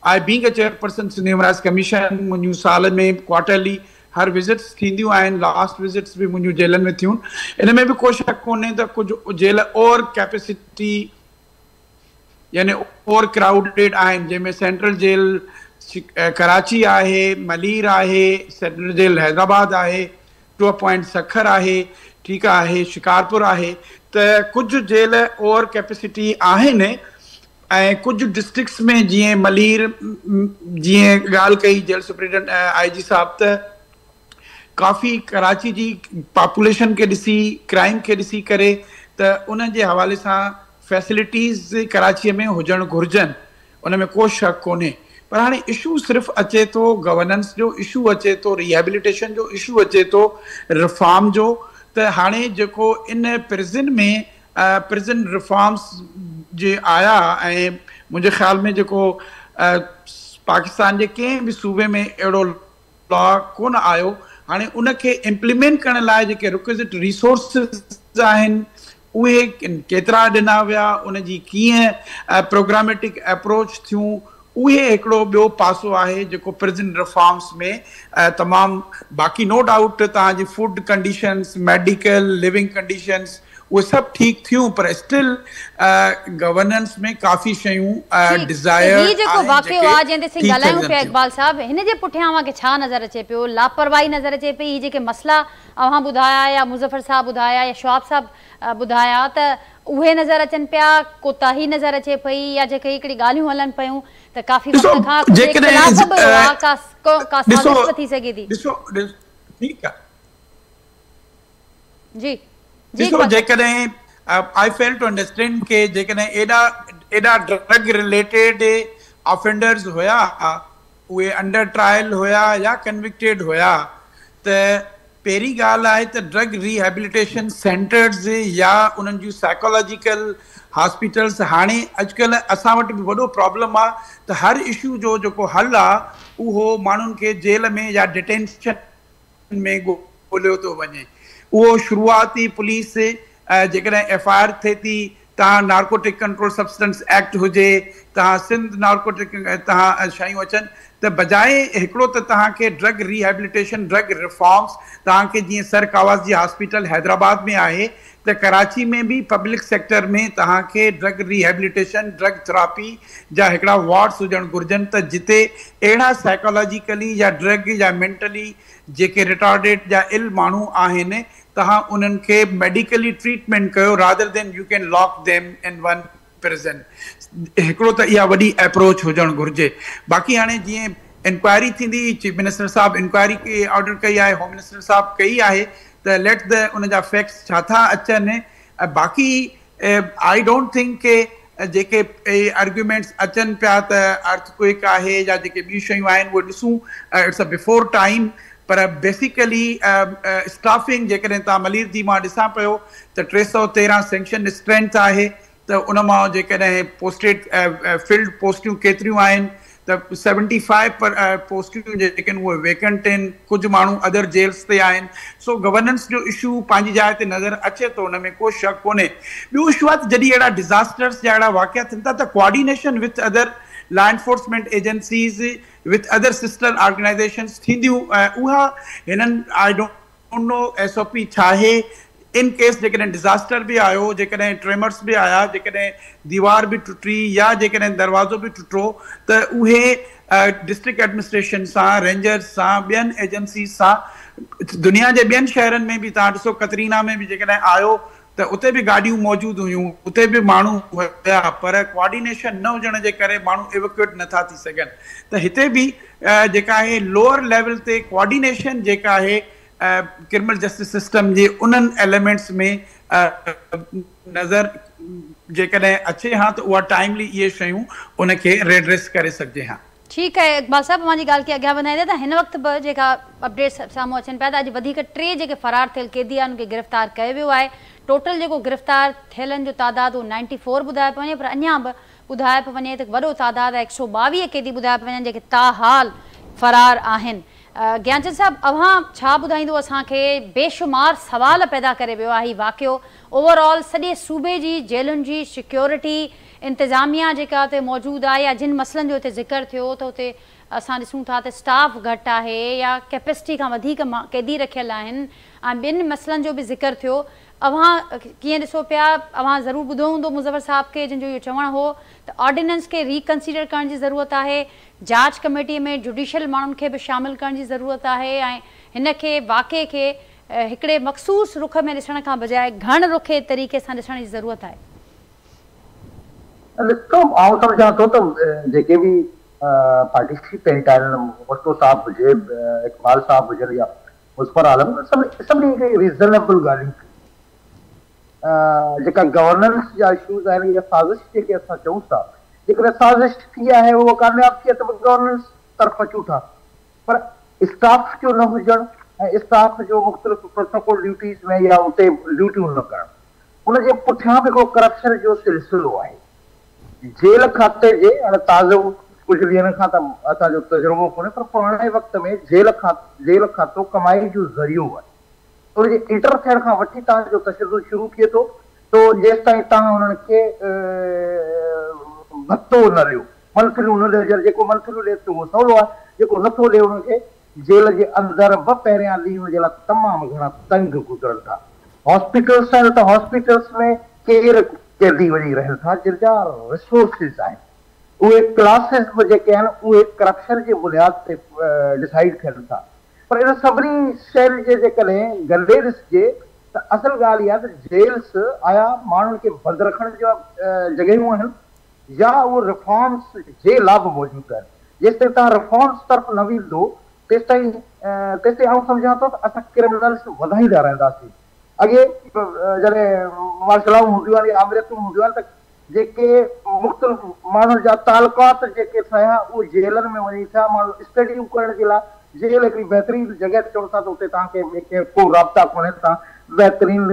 I being a chairperson Sindh human rights commission, मुंहिंजूं साल में क्वार्टरली हर विज़िट्स थींदियूं आहिनि। लास्ट विज़िट्स बि मुंहिंजूं जेलनि में थियूं। इन में बि को शक कोन्हे त कुझु जेल ओवर कैपेसिटी, यानी ओवर क्राउडेड आहिनि, जंहिंमें सेंट्रल जेल कराची आहे, मलीर आहे, सेंट्रल जेल हैदराबाद आहे, 2 पॉइंट सखर आहे, ठीकु आहे, शिकारपुर आहे। त कुझु जेल ओवर कैपेसिटी आहिनि, ऐं कुझु डिस्ट्रिक्ट्स में जीअं मलीर, जीअं ॻाल्हि कई जेल सुप्रिटेंडेंट IG साहब, त काफ़ी कराची जी पॉपुलेशन खे ॾिसी, क्राइम खे ॾिसी करे, त उन जे हवाले सां फैसिलिटीज़ कराचीअ में हुजणु घुरिजनि, उन में को शक कोन्हे। पर हाणे इशू सिर्फ़ु अचे थो गवर्नेंस जो, इशू अचे थो रिहेबिलिटेशन जो, इशू अचे थो रिफॉर्म जो। त हाणे जेको इन प्रिज़न में प्रिज़न रिफॉर्म्स जे आया, ऐं मुंहिंजे ख़्याल में जेको पाकिस्तान जे कंहिं बि सूबे में अहिड़ो लॉ कोन आयो, हाणे उनखे इम्प्लीमेंट करण लाइ जेके रिक्विज़िट रिसोर्सिस आहिनि उहे केतिरा ॾिना विया, उन जी कीअं प्रोग्रामेटिक अप्रोच थियूं, उहे हिकिड़ो ॿियो पासो आहे जेको प्रिज़न रिफॉर्म्स में तमामु। बाक़ी नो डाउट तव्हांजी food conditions, medical, living conditions, उहे सभु ठीकु थियूं, पर स्टिल गवर्नेंस में काफ़ी शयूं डिज़ायर। ही जेको वाक़ियो आहे जंहिं ते असीं ॻाल्हायूं पिया इक़बाल साहब, हिन जे पुठियां अव्हांखे छा नज़र अचे पियो? लापरवाही नज़र अचे पई? ही जेके मसला अव्हां ॿुधाया, या मुज़फ़र साहब ॿुधाया, या शवाब साहब ॿुधाया, त उहे नज़र अचनि पिया, कोताही नज़र अचे पई, या जेके हिकिड़ी ॻाल्हियूं हलनि पियूं त काफ़ी वक़्त खां इख़्तिलाफ़ बि हुआ, का साज़िश थी सघे थी? ठीकु आहे जी ॾिसो, जेकॾहिं आई फेल टू अंडरस्टैंड के जेकॾहिं एॾा ड्रग रिलेटेड ऑफेंडर्स हुया, उहे अंडर ट्रायल हुया या कन्विक्टेड हुया, त पहिरीं ॻाल्हि आहे त ड्रग रिहेबिलिटेशन सेंटर्स या उन्हनि जूं साइकोलॉजिकल हॉस्पिटल्स, हाणे अॼुकल्ह असां वटि बि वॾो प्रॉब्लम आहे त हर इशू जो जेको हल आहे उहो माण्हुनि खे जेल में या डिटेंशन में ॻोल्हियो थो वञे। उहो शुरूआती पुलिस जेकॾहिं FIR थिए थी, तव्हां नार्कोटिक कंट्रोल सब्सटेंस एक्ट हुजे, तव्हां सिंध नार्कोटिक तव्हां शयूं अचनि, त बजाए हिकिड़ो त तव्हांखे ड्रग रिहेबिलिटेशन, ड्रग रिफॉर्म्स, तव्हांखे जीअं सर कावाज़ी हॉस्पिटल हैदराबाद में आहे, त कराची में बि पब्लिक सेक्टर में तव्हांखे ड्रग रिहेबिलिटेशन, ड्रग थेरापी जा हिकिड़ा वार्ड्स हुजणु घुरिजनि, त जिते अहिड़ा साइकोलॉजिकली या ड्रग या मेंटली जेके रिटार्डेड या इल माण्हू आहिनि, तव्हां उन्हनि खे मेडिकली ट्रीटमेंट कयो, rather than you can lock them in one prison. हिकिड़ो त इहा वॾी अप्रोच हुजणु घुरिजे। बाक़ी हाणे जीअं इंक्वायरी थींदी, चीफ मिनिस्टर साहब इंक्वायरी खे ऑर्डर कई आहे, होम मिनिस्टर साहब कई आहे, त लेट द उन जा फैक्ट्स छा था अचनि। बाक़ी आई डोंट थिंक के जेके आर्ग्यूमेंट्स अचनि पिया त अर्थक्वेक आहे या जेके ॿियूं शयूं आहिनि उहे ॾिसूं, इट्स अ बिफोर टाइम। पर बेसिकली स्टाफिंग जेकॾहिं तव्हां मलीर जी मां ॾिसां पियो त 313 सेंक्शन स्ट्रेंथ आहे, त उन मां जेकॾहिं पोस्टेड फील्ड पोस्टियूं केतिरियूं आहिनि, त 75 पोस्टियूं जेके आहिनि उहे वेकेंट आहिनि, कुझु माण्हू अदर जेल्स ते आहिनि। सो गवर्नेंस जो इशू पंहिंजी जाइ ते नज़र अचे थो, हुन में को शक कोन्हे। ॿियो इशू आहे त जॾहिं अहिड़ा डिज़ास्टर्स या अहिड़ा वाक़िया थियनि था, त coordination with other law enforcement agencies, with other sister organisations थींदियूं, उहा हिननि आई डोंट नो SOP छा आहे, इन केस जेकॾहिं डिज़ास्टर बि आयो, जेकॾहिं ट्रेमर्स बि आया, जेकॾहिं दीवार बि टुटी या जेकॾहिं दरवाज़ो बि टुटो, त उहे डिस्ट्रिक्ट एडमिनिस्ट्रेशन सां, रेंजर्स सां, ॿियनि एजेंसीज़ सां, दुनिया जे ॿियनि शहरनि में बि तव्हां ॾिसो कतरीना में बि जेकॾहिं आयो त उते बि गाॾियूं मौजूदु हुयूं, उते बि माण्हू हुया, पर कोऑर्डिनेशन न हुजण जे करे माण्हू इवैक्यूएट नथा थी सघनि। त हिते बि जेका आहे लोअर लेवल ते कोऑर्डिनेशन जेका आहे क्रिमिनल जस्टिस सिस्टम जे उन्हनि एलिमेंट्स में नज़र जेकॾहिं अचे हा त उहा टाइमली इहे शयूं उनखे रेड्रेस करे सघिजे हा। ठीकु आहे इक़बाल साहब, मुंहिंजी ॻाल्हि खे अॻियां वधाईंदे त हिन वक़्तु बि जेका अपडेट्स साम्हूं अचनि पिया त अॼु वधीक 3 जेके फ़रार थियल कैदी आहिनि उनखे गिरफ़्तार कयो वियो आहे। टोटल जेको गिरफ़्तार थियलनि जो तादादु 94 ॿुधायो पियो वञे, पर अञा बि ॿुधायो पियो वञे त वॾो तादादु आहे 122 कैदी ॿुधायो पियो वञनि जेके ताहाल फ़रार आहिनि। ज्ञानचंद साहब, अव्हां छा ॿुधाईंदो असांखे? बेशुमार सवाल पैदा करे वियो आहे हीउ वाक़ियो। ओवरऑल सॼे सूबे जी जेलुनि जी सिक्योरिटी इंतिज़ामिया जेका उते मौजूदु आहे, या जिन मसइलनि जो हिते ज़िक्र थियो त उते असां ॾिसूं था त स्टाफ घटि आहे या कैपेसिटी खां वधीक कैदी रखियल आहिनि, ऐं ॿिनि मसइलनि जो बि ज़िक्र थियो। अव्हां कीअं ॾिसो पिया? अव्हां ज़रूरु ॿुधो हूंदो मुज़फ़र साहब खे, जिन जो इहो चवणु हो त ऑर्डिनेंस खे रिकंसीडर करण जी ज़रूरत आहे, जांच कमेटीअ में जुडिशियल माण्हुनि खे बि शामिलु करण जी ज़रूरत आहे, ऐं हिन खे वाक़े खे हिकिड़े मख़सूस रुख में ॾिसण खां बजाए घण रुखे तरीक़े सां ॾिसण जी ज़रूरत आहे। ॾिसो, आउं सम्झां थो त जेके बि पार्टिसिपेंट आहिनि, वटो साहब हुजे, इक़बाल साहब हुजनि या मुज़फ़र आलम, सभिनी खे रीज़नेबल ॻाल्हियूं जेका गवर्नेंस जा इशूज़ आहिनि या साज़िश जेके असां चऊं था, जेकॾहिं साज़िश थी आहे उहो कामयाबु थी आहे त गवर्नेंस तरफ़ अचूं था, पर स्टाफ जो न हुजणु ऐं स्टाफ जो मुख़्तलिफ़ प्रोटोकॉल ड्यूटीज़ में या उते ड्यूटियूं न करणु, उनजे पुठियां बि हिकिड़ो करप्शन जो सिलसिलो आहे। जेल खाते जे हाणे ताज़ो कुझु ॾींहंनि खां त असांजो तजुर्बो कोन्हे, पर पुराणे वक़्त में जेल खातो कमाई जो ज़रियो आहे। उनजे इंटर थियण खां वठी तव्हांजो तशदुद शुरू थिए थो, त जेसि ताईं तव्हां उन्हनि खे भत्तो न ॾियो, मंथलियूं न ॾियो, जेको मंथलियूं ॾिए थो उहो सवलो आहे, जेको नथो ॾिए उनखे जेल जे अंदरि बि पहिरियां ॾींहं जे लाइ तमामु घणा तंग गुज़रनि था। हॉस्पिटल्स आहिनि त हॉस्पिटल्स में केरु कैदी वञी रहनि था, जिन जा रिसोर्सिस आहिनि, उहे क्लासिस बि जेके आहिनि उहे करप्शन जे बुनियाद ते डिसाइड थियनि था। पर इन सभिनी शयुनि जे जेकॾहिं गंदे ॾिसिजे त असल ॻाल्हि इहा त जेल्स आया माण्हुनि खे बंदि रखण जा जॻहियूं आहिनि या उहे रिफॉर्म्स जे लाइ बि मौजूदु आहिनि। जेसिताईं तव्हां रिफॉर्म्स तरफ़ न वेंदो तेसिताईं आउं सम्झां थो त असां क्रिमिनल्स वधाईंदा रहंदासीं। अॻे जॾहिं मार्शलाऊं हूंदियूं आहिनि या अमृतूं हूंदियूं आहिनि त जेके मुख़्तलिफ़ माण्हुनि जा तालुकात जेके थिया उहे जेलनि में वञी थिया, माण्हू स्टडियूं करण जे लाइ जेल हिकिड़ी बहितरीनु जॻह ते चवनि था त उते तव्हांखे को राब्ता कोन्हे, तव्हां बहितरीनु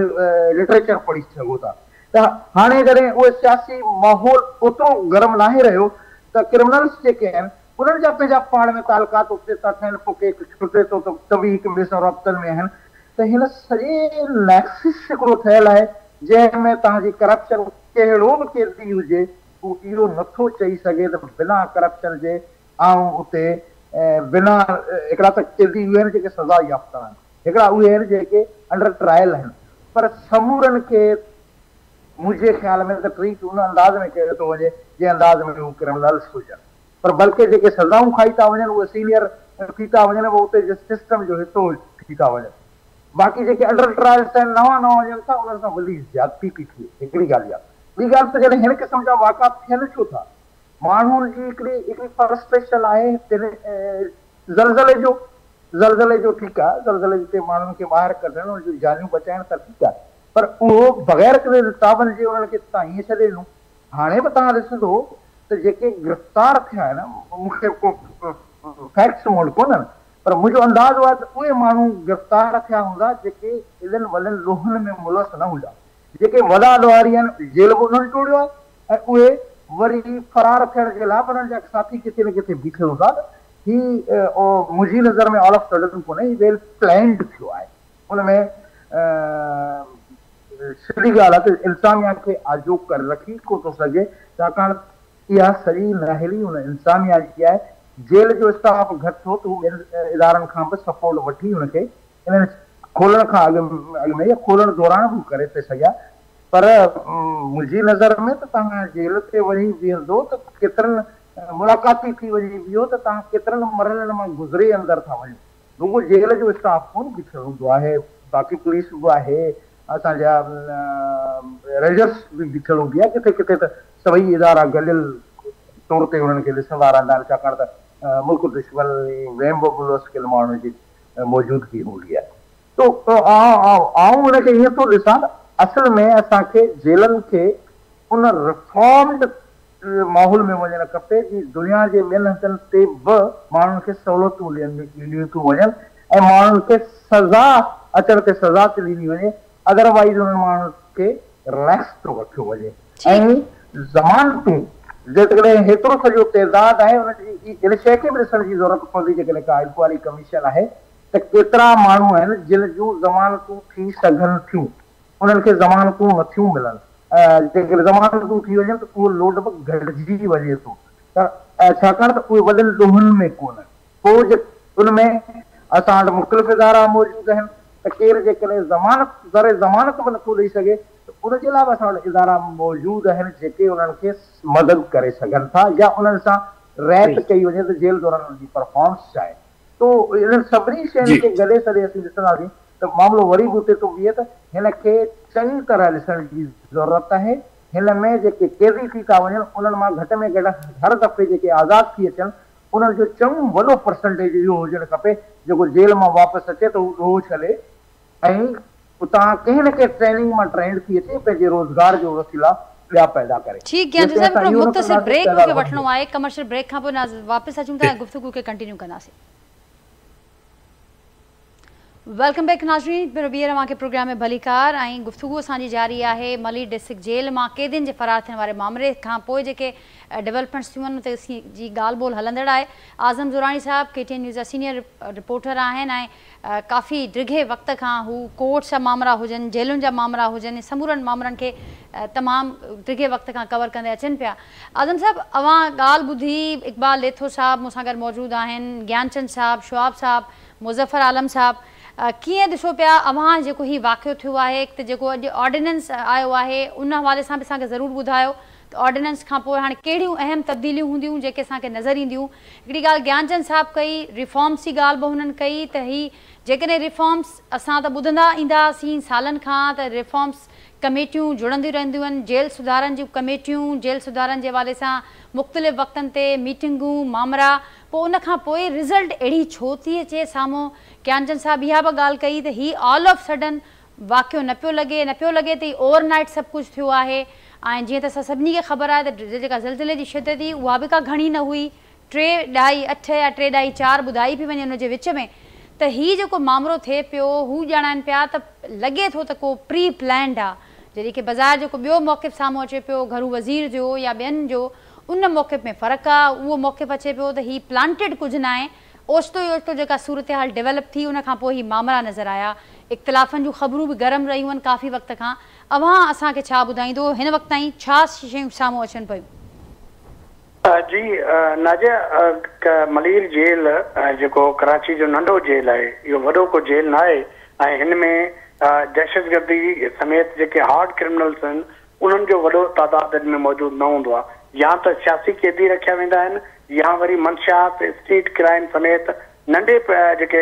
लिटरेचर पढ़ी सघो था। त हाणे जॾहिं उहे सियासी माहौल ओतिरो गरम नाहे रहियो त क्रिमिनल्स जेके आहिनि उन्हनि जा पंहिंजा पाण में तालुकात उते था थियनि, पोइ के छुटे थो त तबी हिक ॿिए सां राब्तनि में आहिनि। त हिन सॼे नेक्सिस हिकिड़ो ठहियलु आहे जंहिंमें तव्हांजी करप्शन कहिड़ो बि कैदी हुजे उहो इहो नथो चई सघे त बिना करप्शन जे ऐं उते बिना हिकिड़ा त कैदी उहे आहिनि जेके सज़ा याफ़्ता आहिनि, हिकिड़ा उहे आहिनि जेके अंडर ट्रायल आहिनि, पर समूरनि खे मुंहिंजे ख़्याल में त ट्रीट उन अंदाज़ में कयो थो वञे जंहिं अंदाज़ में उहे क्रिमिनल्स हुजनि, पर बल्कि जेके सज़ाऊं खाई था वञनि उहे सीनियर थी था वञनि, उहे उते सिस्टम जो हिसो थी था वञनि। बाक़ी जेके अंडर ट्रायल्स आहिनि नवां वञनि था उन्हनि सां वॾी ज़्यादती थी थिए। हिकिड़ी ॻाल्हि आहे। ॿी ॻाल्हि त जॾहिं हिन क़िस्म जा वाक़ा थियनि छो था, माण्हुनि जी हिकिड़ी फ्रस्ट्रेशन आहे ज़लज़ले जो ठीकु आहे, ज़लज़ले ते माण्हुनि खे ॿाहिरि कढणु उन जूं जानियूं बचाइण त ठीकु आहे, पर उहो बग़ैर कहिड़े रिसाबनि जे उन्हनि खे तव्हां हीअं छॾे ॾिनो। हाणे बि तव्हां ॾिसंदो त जेके गिरफ़्तार थिया आहिनि, मूंखे को फैक्ट्स मूं वटि कोन्हनि, पर मुंहिंजो अंदाज़ो आहे त उहे माण्हू गिरफ़्तार थिया हूंदा जेके इन्हनि वॾनि लोहनि में मुलस न हूंदा, जेके वॾा ॾुआरी आहिनि जेल बि उन्हनि टोड़ियो आहे ऐं उहे वरी फरार थियण जे लाइ उन्हनि जा साथी किथे न किथे बीठे हूंदा। ही मुंहिंजी नज़र में ऑल ऑफ सडन कोन्हे, ही वेल प्लैंड थियो आहे। उनमें सिधी ॻाल्हि आहे त इंसामिया खे आजो करे रखी को थो सघे, छाकाणि इहा सॼी नाहेली हुन इंसामिया जी आहे। जेल जो स्टाफ घटि थियो त हू ॿियनि इदारनि खां बि सपोर्ट वठी हुनखे इन्हनि खोलण खां अॻु में या खोलण दौरान बि करे था सघिया। पर मुंहिंजी नज़र में त तव्हां जेल ते वञी बीहंदो त केतिरनि मुलाक़ाती थी वञी बीहो त तव्हां केतिरनि मरहलनि मां गुज़रे अंदरि था वञो। रुगो जेल जो स्टाफ कोन बीठल हूंदो आहे, बाक़ी पुलिस बि आहे, असांजा रेंजर्स बि बीठल हूंदी आहे, किथे किथे त सभई इदारा गलियल तौर ते हुननि खे ॾिसंदा रहंदा आहिनि, छाकाणि त मुल्क दुश्मन वेम्बो बुलोस कयल माण्हुनि जी मौजूदगी हूंदी आहे। तो आऊं हुनखे ईअं थो ॾिसां त असल में असांखे जेलनि खे उन रिफॉर्म्ड माहौल में वञणु खपे कि दुनिया जे ॿियनि हंधनि ते बि माण्हुनि खे सहूलियतूं ॾिनियूं थियूं वञनि ऐं माण्हुनि खे सज़ा अचण ते सज़ा थी ॾिनी वञे, अदरवाइज़ उन्हनि माण्हुनि खे रिलैक्स थो रखियो वञे। ऐं ज़मानतूं जेकॾहिं हेतिरो सॼो तइदाद आहे उनजी इन शइ खे बि ॾिसण जी ज़रूरत पवंदी जेकॾहिं का इंक्वायरी कमीशन आहे त केतिरा माण्हू आहिनि जिन जूं ज़मानतूं थी सघनि थियूं, उन्हनि खे ज़मानतूं नथियूं मिलनि। जेकॾहिं ज़मानतूं थी वञनि त उहो लोड बि घटिजी वञे थो, त छाकाणि त उहे वॾनि ॾोहनि में कोन्हनि। पोइ उनमें असां वटि मुख़्तलिफ़ इदारा मौजूदु आहिनि त केरु जेकॾहिं ज़मानत बि नथो ॾेई सघे त उनजे अलावा असां वटि इदारा मौजूदु आहिनि जेके उन्हनि खे मदद करे सघनि था या उन्हनि सां रैत कई वञे त जेल दौरान उन्हनि जी परफॉर्मेंस छा आहे। तो इन्हनि सभिनी शयुनि खे गॾे सॼे असीं ॾिसंदासीं त मामिलो वरी बि उते थो बीहे त हिन खे चङी तरह ॾिसण जी ज़रूरत आहे। हिन में जेके कैदी थी था वञनि उन्हनि मां घटि में घटि हर दफ़े जेके आज़ादु थी अचनि उन्हनि जो चङो वॾो परसेंटेज इहो हुजणु खपे जेको जेल मां वापसि अचे त उहो ॾोह छॾे ऐं उतां कंहिं न कंहिं ट्रेनिंग मां ट्रेंड थी अचे, पंहिंजे रोज़गार जो वसीला ॿिया पैदा करे। ठीक है जी साहब, मुख़्तसिर ब्रेक मूंखे वठणो आहे, कमर्शियल ब्रेक खां पोइ वापसि अचूं था गुफ़्तगू खे कंटिन्यू कंदासीं। वेलकम बैक नाज़रीन, बीह रहां के प्रोग्राम में भलीकार ऐं गुफ्तगू असांजी जारी आहे। मली डिस्ट्रिक्ट जेल मां कैदियुनि जे फरार थियण वारे मामले खां पोइ जेके डेवलपमेंट्स थियूं आहिनि उते जी ॻाल्हि ॿोल हलंदड़ आहे। आज़म ज़ुरानी साहब KTN न्यूज़ जा सीनियर रिपोर्टर आहिनि ऐं काफ़ी ॾिघे वक़्त खां हू कोर्ट्स जा मामला हुजनि, जेलुनि जा मामला हुजनि, समूरनि मामलनि खे तमामु ॾिघे वक़्त खां कवर कंदे अचनि पिया। आज़म साहब, अवां ॻाल्हि ॿुधी, इक़बाल लेथो साहब मूंसां गॾु मौजूदु आहिनि, ज्ञानचंद साहब, शुआब साहब, मुज़फ़र आलम साहब, कीअं ॾिसो पिया अवां जेको हीउ वाक़ियो थियो आहे त जेको अॼु ऑर्डिनेंस आयो आहे उन हवाले सां बि असांखे ज़रूरु ॿुधायो त ऑर्डिनेंस खां पोइ हाणे कहिड़ियूं अहम तब्दीलियूं हूंदियूं जेके असांखे नज़र ईंदियूं। हिकिड़ी ॻाल्हि ज्ञानचंद साहब कई, रिफॉर्म्स जी ॻाल्हि बि हुननि कई त हीअ जेकॾहिं रिफॉर्म्स असां त ॿुधंदा ईंदासीं सालनि खां त रिफॉर्म्स कमेटियूं जुड़ंदियूं रहंदियूं आहिनि, जेल सुधारनि जूं कमेटियूं, जेल सुधारनि जे हवाले सां मुख़्तलिफ़ वक़्तनि ते मीटिंगूं, मामरा, पोइ उन खां पोइ रिज़ल्ट अहिड़ी छो थी अचे साम्हूं। ज्ञानचंद साहब इहा बि ॻाल्हि कई त हीअ ऑल ऑफ सडन वाक़ियो न पियो लॻे त ओवरनाइट सभु कुझु थियो आहे। ऐं जीअं त असां सभिनी खे ख़बर आहे त जेका ज़िलज़िले जी शिदत हुई उहा बि का घणी न हुई, 3.8 या 3.4 ॿुधाई पई वञे हुनजे विच में। त हीअ जेको मामिलो थिए पियो हू ॼाणाइनि पिया त लॻे थो त को प्री प्लैंड आहे, जॾहिं की बज़ारि जेको ॿियो मौक़िफ़ साम्हूं अचे पियो घरू वज़ीर जो या ॿियनि जो, उन मौक़िफ़ में फ़र्क़ु आहे। उहो मौक़िफ़ अचे पियो त हीअ प्लांटेड कुझु न आहे, ओचितो ई ओचितो जेका सूरत हाल डेवलप थी उन खां पोइ हीअ मामला नज़र आया। इख़्तिलाफ़नि जूं ख़बरूं बि गरम रहियूं आहिनि काफ़ी वक़्त खां। अवां असांखे छा ॿुधाईंदो हिन वक़्त ताईं छा शयूं साम्हूं अचनि पियूं? जी नाज़िया, मलीर जेल जेको कराची जो नंढो जेल आहे, इहो वॾो को जेल न आहे ऐं हिन में दहशतगर्दी समेत जेके हार्ड क्रिमिनल्स आहिनि उन्हनि जो वॾो तादाद में मौजूदु न हूंदो आहे। या त सियासी कैदी रखिया वेंदा आहिनि या वरी मंशियात, स्ट्रीट क्राइम समेत नंढे जेके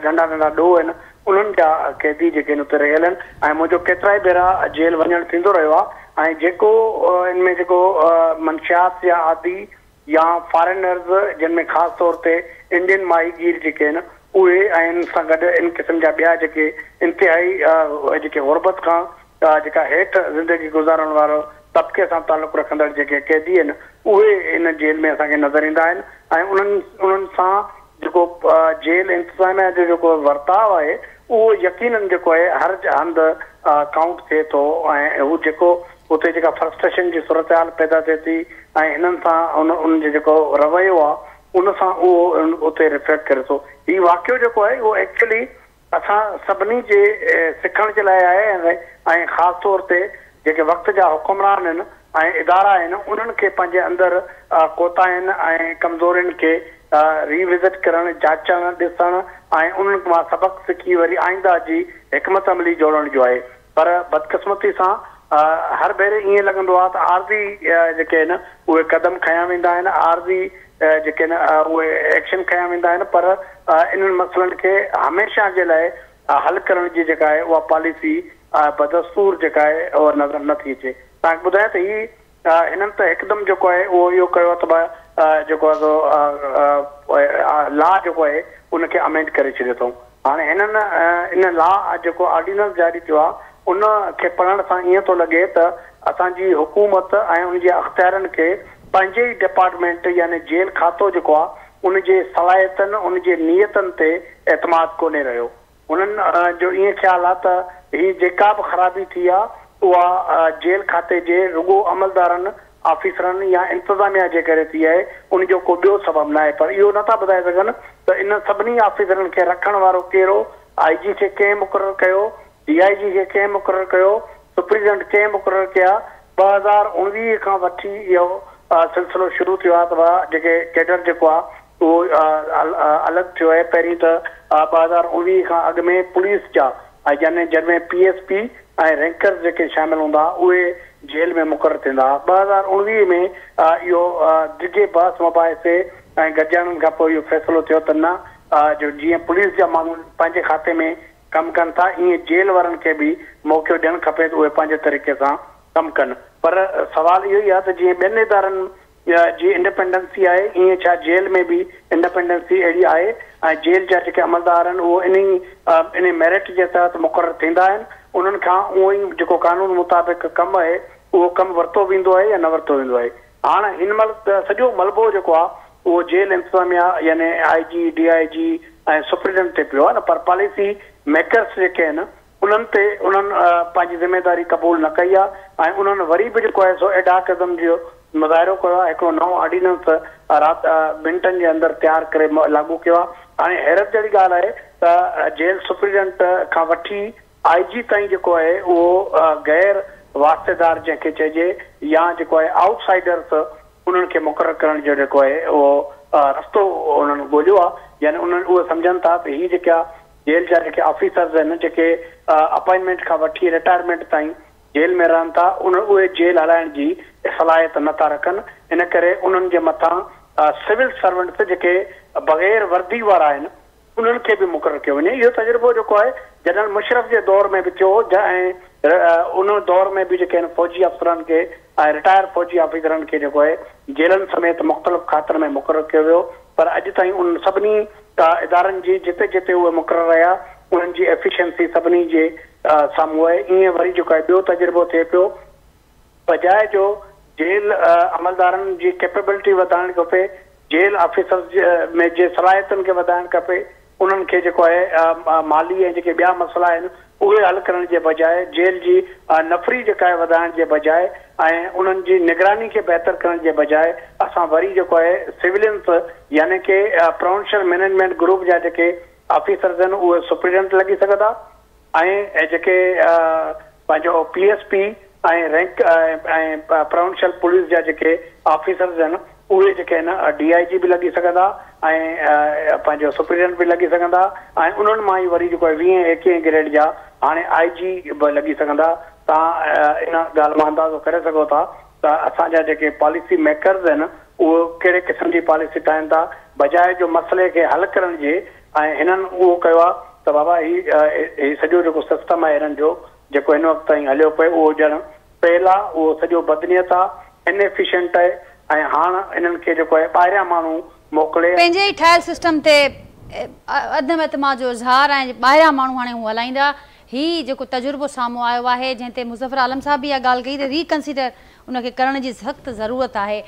नंढा नंढा ॾोह आहिनि उन्हनि जा कैदी जेके उते रहियल आहिनि। ऐं मुंहिंजो केतिरा ई भेरा जेल वञणु थींदो रहियो आहे ऐं जेको इनमें जेको मंशियात या आदि या फॉरेनर्स जिन में ख़ासि तौर ते इंडियन माहीगीर जेके आहिनि उहे ऐं इन सां गॾु इन क़िस्म जा ॿिया जेके इंतिहाई जेके ग़ुरबत खां जेका हेठि ज़िंदगी गुज़ारण वारो तबिके सां तालुक़ु रखंदड़ जेके कैदी आहिनि उहे इन जेल में असांखे नज़र ईंदा आहिनि। ऐं उन्हनि सां जेको जेल इंतिज़ामिया जो जेको वर्ताव आहे उहो यकीनन जेको आहे हर हंधि काउंट थिए थो ऐं हू जेको उते जेका फ्रस्ट्रेशन जी सूरत हाल पैदा थिए थी ऐं हिननि सां उन जो जेको रवैयो आहे उन सां उहो उते रिफ्लेक्ट करे थो। हीउ वाक़ियो जेको आहे उहो एक्चुअली असां सभिनी जे सिखण जे लाइ आहे ऐं ख़ासि तौर ते जेके वक़्त जा हुकुमरान आहिनि ऐं इदारा आहिनि उन्हनि खे पंहिंजे अंदरि कोताहियुनि ऐं कमज़ोरियुनि खे रीविज़िट करणु, जांचणु, ॾिसणु ऐं उन्हनि मां सबक़ सिखी वरी आईंदा जी हिकमत अमली जोड़ण जो आहे। पर बदकिस्मती सां हर भेरे ईअं लॻंदो आहे त आरज़ी जेके आहिनि उहे क़दम खयां वेंदा आहिनि, आरज़ी जेके आहिनि उहे एक्शन खयां वेंदा आहिनि, पर इन्हनि मसइलनि खे हमेशह जे लाइ हल करण जी जेका आहे उहा पॉलिसी बदस्तूर जेका आहे उहा नज़र नथी अचे। तव्हांखे ॿुधायां त हीअ हिननि त हिकदमि जेको आहे उहो इहो कयो त जेको आहे लॉ जेको आहे उनखे अमेंड करे छॾियो अथऊं। हाणे हिननि इन लॉ जेको ऑर्डिनेंस जारी थियो आहे उन खे पढ़ण सां ईअं थो लॻे त असांजी हुकूमत ऐं उनजे अख़्तियारनि खे पंहिंजे ई डिपार्टमेंट यानी जेल खातो जेको आहे उनजे सलाहियतनि, उनजे नियतनि ते एतमाद कोन्हे रहियो। उन्हनि जो ईअं ख़्यालु आहे त हीअ जेका बि ख़राबी थी आहे उहा जेल खाते जे रुगो अमलदारनि, ऑफिसरनि या इंतिज़ामिया जे करे थी आहे, उनजो को ॿियो सबबु न आहे। पर इहो नथा ॿुधाए सघनि त इन सभिनी ऑफिसरनि खे रखण वारो कहिड़ो, IG खे कंहिं मुक़ररु कयो, DIG खे कंहिं मुक़ररु कयो, सुप्रीडेंट कंहिं मुक़ररु कया। 2019 खां वठी इहो सिलसिलो शुरू थियो आहे त जेके कैडर जेको आहे उहो अलॻि थियो आहे। पहिरीं त 2019 खां अॻु में पुलिस जा यानी जंहिंमें PSP ऐं रैंकर्स जेके शामिल हूंदा उहे जेल में मुक़ररु थींदा। 2019 में इहो डिघे बहस मबाहिसे ऐं गॾिजाणनि खां पोइ इहो फ़ैसिलो थियो त न, जो जीअं पुलिस जा माण्हू पंहिंजे खाते में कमु कनि था ईअं जेल वारनि खे बि मौक़ो ॾियणु खपे त उहे पंहिंजे तरीक़े सां कमु कनि। पर सवाल इहो ई आहे त जीअं ॿियनि इदारनि जी इंडिपेंडेंसी आहे ईअं छा जेल में बि इंडिपेंडेंसी अहिड़ी आहे ऐं जेल जा जेके अमलदार आहिनि उहो इन मेरिट जे तहत मुक़ररु थींदा आहिनि, उन्हनि खां उहो ई जेको कानून मुताबिक़ कमु आहे उहो कमु वरितो वेंदो आहे या न वरितो वेंदो आहे। हाणे हिन महिल सॼो मलबो जेको आहे उहो जेल इंतिज़ामिया यानी IG, DIG ऐं सुप्रीडेंट ते पियो आहे न, पर पॉलिसी मेकर्स जेके आहिनि उन्हनि ते उन्हनि पंहिंजी ज़िमेदारी क़बूल न कई आहे ऐं उन्हनि वरी बि जेको आहे सो एडाकिज़म जो मुज़ाहिरो कयो आहे। हिकिड़ो नओं ऑर्डिनेंस राति 2 मिंटनि जे अंदरि तयारु करे लागू कयो आहे। हाणे हैरत जहिड़ी ॻाल्हि आहे त जेल सुप्रीडेंट खां वठी IG ताईं जेको आहे उहो गैर वास्तेदार जंहिंखे चइजे या जेको आहे आउटसाइडर्स उन्हनि खे मुक़ररु करण जो जेको आहे उहो रस्तो उन्हनि ॻोल्हियो आहे। यानी उन्हनि उहे सम्झनि था त हीअ जेका जेल जा जेके ऑफिसर्स आहिनि जेके अपॉइंटमेंट खां वठी रिटायरमेंट ताईं जेल में रहनि था उहे जेल हलाइण जी सलाहियत नथा रखनि। इन करे उन्हनि जे मथां सिविल सर्वेंट्स जेके बग़ैर वर्दी वारा आहिनि उन्हनि खे बि मुक़ररु कयो वञे। इहो तजुर्बो जेको आहे जनरल मुशरफ जे दौर में बि थियो ऐं उन दौर में बि जेके आहिनि फ़ौजी अफ़सरनि खे ऐं रिटायर फ़ौजी ऑफिसरनि खे जेको आहे जेलनि समेत मुख़्तलिफ़ खातनि में मुक़ररु कयो वियो। पर अॼु ताईं उन सभिनी इदारनि जी जिते जिते उहे मुक़ररु रहिया उन्हनि जी एफिशिएंसी सभिनी जे साम्हूं आहे। ईअं वरी जेको आहे ॿियो तजुर्बो थिए पियो, बजाए जो जेल अमलदारनि जी कैपेबिलिटी वधाइणु खपे, जेल ऑफिसर्स में जे सलाहियतुनि खे वधाइणु खपे, उन्हनि खे जेको आहे माली ऐं जेके ॿिया मसइला आहिनि उहे हल करण जे बजाए जेल जी नफ़री जेका आहे वधाइण जे बजाए ऐं उन्हनि जी निगरानी खे बहितर करण जे बजाए असां वरी जेको आहे सिविलियंस यानी कि प्रोविंशियल मैनेजमेंट ग्रुप जा जेके ऑफिसर्स आहिनि उहे सुप्रीडेंट लॻी सघंदा ऐं जेके पंहिंजो PSP ऐं रैंक ऐं प्रोविंशियल पुलिस जा जेके ऑफिसर्स आहिनि उहे जेके आहिनि DIG बि लॻी सघंदा ऐं पंहिंजो सुप्रीडेंट बि लॻी सघंदा ऐं उन्हनि मां ई वरी जेको आहे 20-21 ग्रेड जा हाणे IG बि लॻी सघंदा। तव्हां इन ॻाल्हि मां अंदाज़ो करे सघो था त असांजा जेके पॉलिसी मेकर्स आहिनि उहो कहिड़े क़िस्म जी पॉलिसी ठाहिनि था बजाए जो मसइले खे हल करण जे। ऐं हिननि उहो कयो आहे त बाबा ही सॼो जेको सिस्टम आहे हिननि जो जेको हिन वक़्त ताईं हलियो पियो उहो ॼण फेल आहे, उहो सॼो बदनियत आहे, इनएफिशिएंट आहे ऐं हाणे इन्हनि खे जेको आहे ॿाहिरियां माण्हू मोकिले पंहिंजे ई ठहियल सिस्टम ते अदम एतमाद जो इज़हार ऐं ॿाहिरियां माण्हू हाणे हू हलाईंदा। ही जेको तजुर्बो साम्हूं आयो आहे जंहिं ते मुज़फ़र आलम साहब बि इहा ॻाल्हि कई त रीकंसीडर उनखे करण जी सख़्तु ज़रूरत आहे।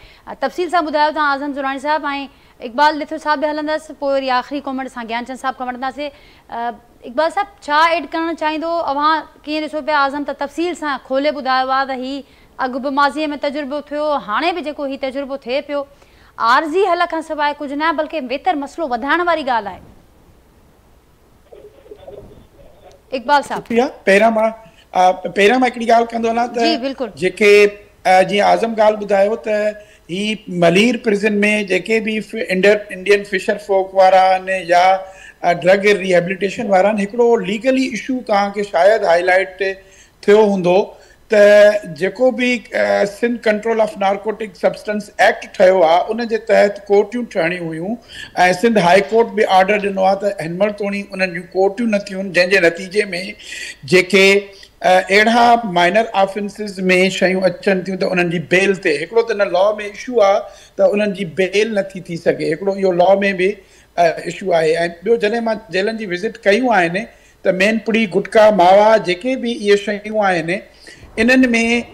तफ़सील सां ॿुधायो तव्हां आज़म ज़ुरानी साहब ऐं इक़बाल लिथो साहब बि हलंदसि, पोइ वरी आख़िरी कॉमेंट असां ज्ञानचंद साहब खां वठंदासीं। इक़बाल साहब छा एड करणु चाहींदो, अव्हां कीअं ॾिसो पिया आज़म त तफ़सील सां खोले ॿुधायो आहे त ही अॻु बि माज़ीअ में तजुर्बो थियो, हाणे बि जेको ही तजुर्बो थिए पियो आरज़ी हल खां सवाइ कुझु न बल्कि बहितर मसइलो वधाइण वारी ॻाल्हि आहे। इक़बाल साहब पहिरियां मां हिकिड़ी ॻाल्हि कंदो वञा त जेके जीअं आज़म ॻाल्हि ॿुधायो त ही मलीर प्रिज़न में जेके बि इंडियन फिशर फोक वारा आहिनि या ड्रग रिहेबिलिटेशन वारा आहिनि, हिकिड़ो लीगली इशू तव्हांखे शायदि हाईलाइट थियो हूंदो त जेको बि Sindh control of narcotic substance act ठहियो आहे उन जे तहत कोर्टियूं ठहणियूं हुयूं ऐं सिंध हाई कोर्ट बि ऑर्डर ॾिनो आहे त हिन महिल ताईं उन्हनि जूं कोर्टियूं न थियूं, जंहिंजे नतीजे में जेके अहिड़ा माइनर ऑफेंसिस में शयूं अचनि थियूं त उन्हनि जी बेल ते, हिकिड़ो त हिन लॉ में इशू आहे त उन्हनि जी बेल नथी थी सघे, हिकिड़ो इहो लॉ में बि इशू आहे। ऐं ॿियो जॾहिं मां जेलनि जी विज़िट कयूं आहिनि त मेनपुड़ी गुटका मावा जेके बि इहे शयूं आहिनि इन्हनि में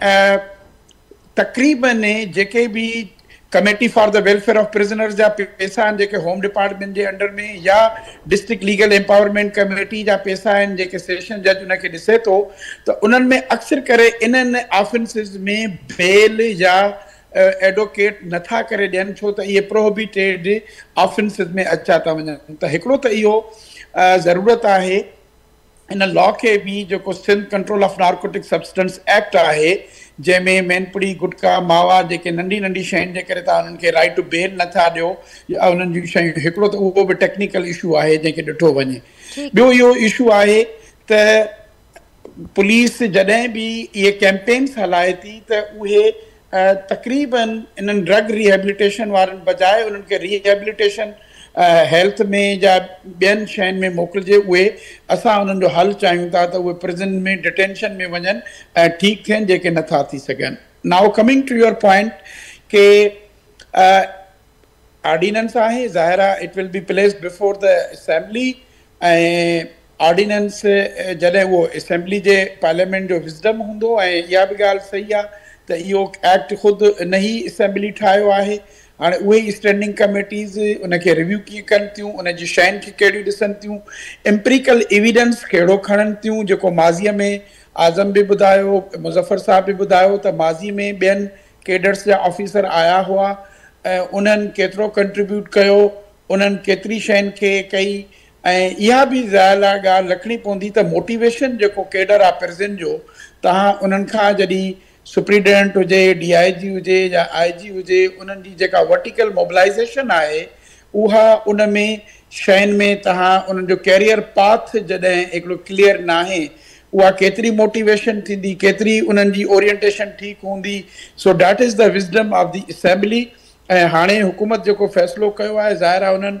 तक़रीबन जेके बि committee for the welfare of prisoners जा पैसा आहिनि जेके होम डिपार्टमेंट जे अंडर में, या डिस्ट्रिक्ट लीगल एम्पावरमेंट कमेटी जा पैसा आहिनि जेके सेशन जज उनखे ॾिसे थो, त उन्हनि में अक्सर करे इन्हनि ऑफेंसिस में बेल या एडवोकेट नथा करे ॾियनि, छो त इहे प्रोहिबिटेड ऑफेंसिस में अचा था वञनि। त हिकिड़ो त इहो ज़रूरत आहे इन लॉ खे बि जेको Sindh control of narcotic substance act आहे, जंहिंमें मेनपुड़ी गुटका मावा जेके नंढी नंढी शयुनि जे करे तव्हां उन्हनि खे राइट टू बेल नथा ॾियो या उन्हनि जूं शयूं, हिकिड़ो त उहो बि टेक्निकल इशू आहे जंहिंखे ॾिठो वञे। ॿियो इहो इशू आहे त पुलिस जॾहिं बि इहे कैंपेन्स हलाए थी त उहे तक़रीबन इन्हनि ड्रग रिहेबिलिटेशन वारनि बजाए उन्हनि खे रिहेबिलिटेशन हेल्थ में या ॿियनि शयुनि में मोकिलिजे, उहे असां उन्हनि जो हल चाहियूं था त उहे प्रिज़न में डिटेंशन में वञनि ऐं ठीकु थियनि जेके नथा थी सघनि। Now coming to your point के ऑर्डिनेंस आहे, ज़ाहिर आहे it will be placed before the assembly, ऐं ऑर्डिनेंस जॾहिं उहो असेंबली जे पार्लियामेंट जो विज़डम हूंदो, ऐं इहा बि ॻाल्हि सही आहे त इहो एक्ट ख़ुदि इन ई असेंबली ठाहियो आहे। हाणे उहे स्टैंडिंग कमेटीज़ उनखे रिव्यू कीअं कनि थियूं, उनजी शयुनि खे कहिड़ियूं ॾिसनि थियूं, एम्पिरिकल एविडेंस कहिड़ो खणनि थियूं, जेको माज़ीअ में आज़म बि ॿुधायो, मुज़फ़र साहब बि ॿुधायो त माज़ी में ॿियनि केडर्स जा ऑफिसर आया हुआ ऐं उन्हनि केतिरो कंट्रीब्यूट कयो, उन्हनि केतिरी शयुनि खे कई, ऐं इहा बि ॻाल्हि रखणी पवंदी त मोटिवेशन जेको केडर आहे प्रिज़न जो, तव्हां उन्हनि खां जॾहिं सुप्रीडेंट हुजे, DIG हुजे या IG हुजे, उन्हनि जी जेका वर्टिकल मोबिलाइज़ेशन आहे उहा उन में शयुनि में तव्हां उन्हनि जो कैरियर पाथ जॾहिं हिकिड़ो क्लियर न आहे, उहा केतिरी मोटिवेशन थींदी, केतिरी उन्हनि जी ओरिएंटेशन ठीकु हूंदी। So that is the wisdom of the assembly. ऐं हाणे हुकूमत जेको फ़ैसिलो कयो आहे, ज़ाहिर आहे उन्हनि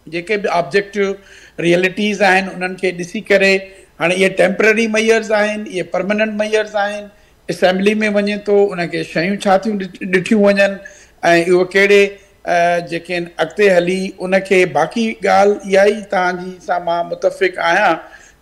जेके बि ऑब्जेक्टिव रियलिटीज़ आहिनि उन्हनि खे ॾिसी करे, हाणे इहे टेम्पररी मेयर्स आहिनि, इहे परमानेंट मेयर्स आहिनि, असेंबली में वञे थो उनखे शयूं छा थियूं ॾिठियूं वञनि ऐं इहो कहिड़े जेके अॻिते हली उनखे, बाक़ी ॻाल्हि इहा ई तव्हांजी सां मां मुतफ़िक़ आहियां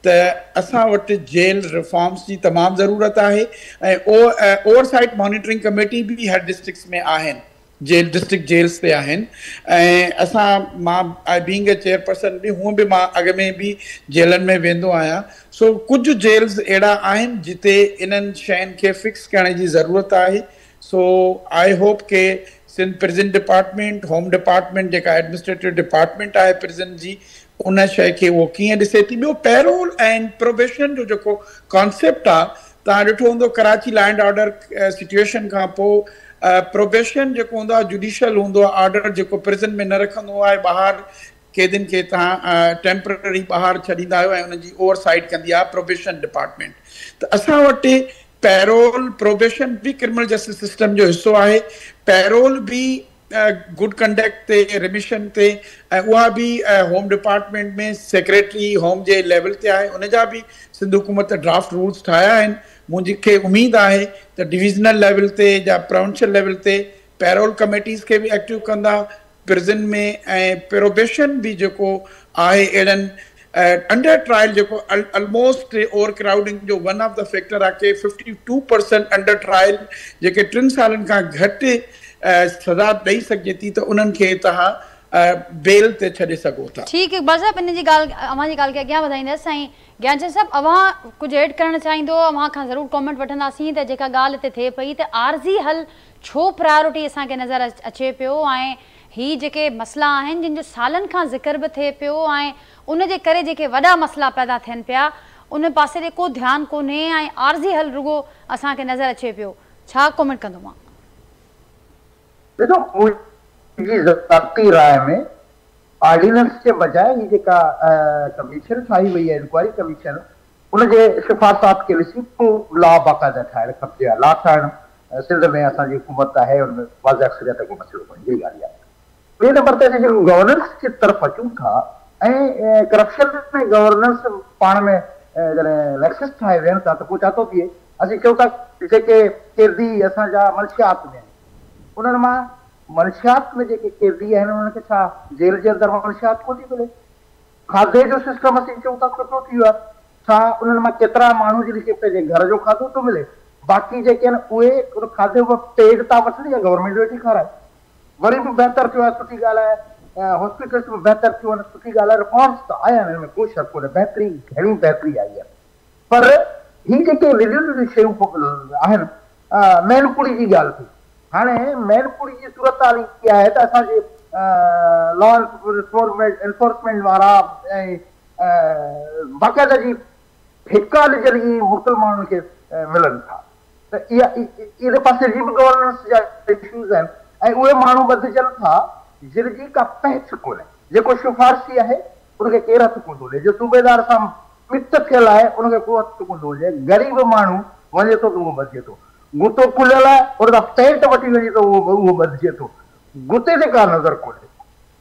त असां वटि जेल रिफॉर्म्स जी तमामु ज़रूरत आहे, ऐं ओवरसाइट मॉनिटरिंग कमेटी बि हर डिस्ट्रिक्ट्स में आहिनि, जेल डिस्ट्रिक्ट जेल्स ते आहिनि, ऐं असां मां बीइंग ए चेयरपर्सन बि हूअं बि मां अॻ में बि जेलनि में वेंदो आहियां। सो कुझु जेल्स अहिड़ा आहिनि जिते इन्हनि शयुनि खे फिक्स करण जी ज़रूरत आहे। सो आई होप के Sindh prison department, home department जेका एडमिनिस्ट्रेटिव डिपार्टमेंट आहे प्रिज़न जी, उन शइ खे उहो कीअं ॾिसे थी। ॿियो पैरोल एंड प्रोबेशन जो जेको कॉन्सेप्ट आहे, तव्हां ॾिठो हूंदो Karachi law and order situation खां पोइ प्रोबेशन जेको हूंदो आहे जुडिशियल हूंदो आहे, ऑर्डर जेको प्रिज़न में न रखंदो आहे, ॿाहिरि कैदियुनि खे तव्हां टेम्पररी ॿाहिरि छॾींदा आहियो ऐं उनजी ओवरसाइट कंदी आहे प्रोबेशन डिपार्टमेंट। त असां वटि पैरोल प्रोबेशन भी क्रिमिनल जस्टिस सिस्टम जो हिस्सो आहे, पैरोल भी गुड कंडक्ट ते रिमिशन ते, उहा भी होम डिपार्टमेंट में सेक्रेटरी होम जे लेवल ते आहे, उन जा भी सिंध हुकूमत ड्राफ्ट रूल्स ठाहिया आहिनि। मुझे उम्मीद है तो डिविजनल लेवल ते या प्रोविंशियल लेवल ते पैरोल कमेटीज़ के भी एक्टिव कंदा प्रिज़न में, प्रोबेशन भी जो है एडन अंडर ट्रायल जो ऑलमोस्ट ओवर क्राउडिंग जो वन ऑफ द फैक्टर है कि 52% अंडर ट्रायल जो 3 सालन का घट सज़ा ॾेई सघे थी, तो उन्हनि खे तव्हां बेल ते छॾे सघो था। ठीक है इकबाल साहब, इन जी ॻाल्हि अव्हां जी ॻाल्हि खे अॻियां वधाईंदसि। ऐं ज्ञानचंद साहब, अव्हां कुछ ऐड करणु चाहींदो, अव्हां खां ज़रूर कमेंट वठंदासीं त जेका ॻाल्हि हिते थिए पई त आर्ज़ी हल छो प्रायोरिटी असांखे नज़र अचे पियो, ऐं ही जेके मसला आहिनि जिन जो सालनि खां ज़िक्र बि थिए पियो, ऐं उन जे करे जेके वॾा मसला पैदा थियनि पिया उन पासे ॾे को ध्यानु कोन्हे, ऐं आर्ज़ी हल रुगो असांखे नज़र अचे पियो, छा कमेंट कंदो मां? देखो मुंहिंजी ज़ाती राय में ऑर्डिनेंस के बजाय ये जेका कमीशन ठाही वई है, इंक्वायरी कमीशन, उनजे सिफारिशात के ॾिसी पोइ लॉ बाक़ाइदा ठाहिणु खपजे। लॉ ठाहिणु सिंध में असांजी हुकूमत आहे, उनमें वाज़ह अक्सरियत को मसइलो कोन्हे, इहा ॻाल्हि आहे। ॿिए नंबर ते असीं जेको गवर्नेंस की तरफ़ अचूं था ऐं करप्शन में गवर्नेंस पाण में जॾहिं नेक्सस ठाहे वेहनि था त पोइ छा थो थिए, असीं चऊं था जेके कैदी असांजा मंशियात में आहिनि, उन्हनि मां मंशियात में जेके कैदी आहिनि उन्हनि खे छा जेल जे अंदरि मंशियात कोन थी मिले? खाधे जो सिस्टम असीं चऊं था सुठो थी वियो आहे, छा उन्हनि मां केतिरा माण्हू जिनखे पंहिंजे घर जो खाधो थो मिले? बाक़ी जेके आहिनि उहे उन खाधे में पेड था वठनि या गवर्नमेंट वेठी खाराए? वरी बि बहितर थियो आहे, सुठी ॻाल्हि आहे, हॉस्पिटल्स में बहितर थियो आहे, सुठी ॻाल्हि आहे, रिफॉर्म्स त आया आहिनि, हिन में कोई शक कोन्हे, बहितरी घणी बहितरी आई आहे। पर ही जेके नंढियूं नंढियूं शयूं आहिनि, मैनपुड़ी जी ॻाल्हि थी, हाणे मैनपुड़ी जी सूरत हाल इहा आहे त असांजे लॉ एनफोर्समेंट वारा ऐं बाक़ाइदा जी ठेका ॾिजनि मुख़्तलिफ़ माण्हुनि खे मिलनि था, त इहा इन पासे जी बि गवर्नेंस जा इशूज़ आहिनि ऐं उहे माण्हू ॿधिजनि था जिनजी का पहच कोन्हे। जेको सिफारशी आहे उनखे केरु हथु कोन थो ॾिए, जो सूबेदार सां मित थियल आहे उनखे को हथु कोन थो ॾिए। ग़रीब माण्हू वञे थो त उहो ॿधिजे थो, गुतो खुलियल आहे उनखां पेंट वठी वञे त उहो ॿधिजे थो, गुते ते का नज़र कोन्हे।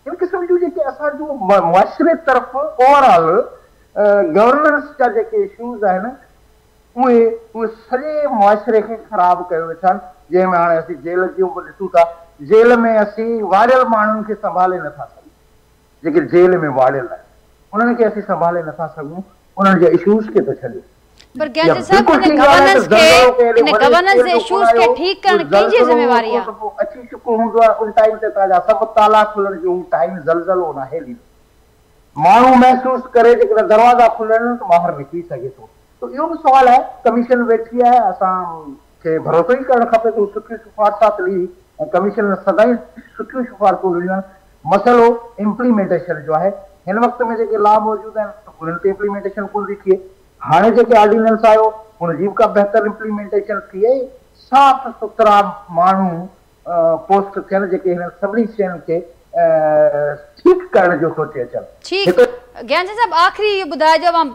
इन क़िस्म जूं जेके असांजो मुआशरे तरफ़ ओवरऑल गवर्नेंस जा जेके इशूज़ आहिनि उहे सॼे मुआशरे खे ख़राबु कयो वेठा आहिनि, जंहिंमें हाणे असीं जेल जूं बि ॾिसूं था, जेल में असीं वारियल माण्हुनि खे संभाले नथा सघूं, जेके जेल में वारियल आहिनि उन्हनि खे असीं संभाले नथा सघूं, उन्हनि जे इशूज़ खे त छॾियो। पर ज्ञान साहब इन गवर्नेंस जे इशूज़ के ठीक करण कीजी ज़िम्मेवारी आहे? अची चुको हूंदो आहे उन टाइम ते तव्हांजा सभु ताला खुलण जो टाइम ज़लज़लो नाहे ॾींदो, माण्हू महसूस करे जेकॾहिं दरवाज़ा खुलनि त ॿाहिरि निकिरी सघे थो। त इहो बि सुवाल आहे, कमीशन वेठी आहे, असांखे भरोसो ई करणु खपे त सुठी सिफारिशात ॾी ऐं कमीशन सदाई सुठियूं सिफारिशूं ॾिनियूं आहिनि। मसइलो इम्प्लीमेंटेशन जो आहे, हिन वक़्त में जेके लॉ मौजूद आहिनि उन्हनि ते इम्प्लीमेंटेशन कोन थी थिए। हाणे जेके ऑर्डिनेंस आयो हुनजी बि का बहितर इम्प्लीमेंटेशन थिए, साफ़ सुथरा माण्हू पोस्ट थियनि जेके हिन सभिनी शयुनि खे ठीक करण जो सोचे अचनि। ठीक ज्ञान साहब, आखिरी इहो ॿुधाइजो, मां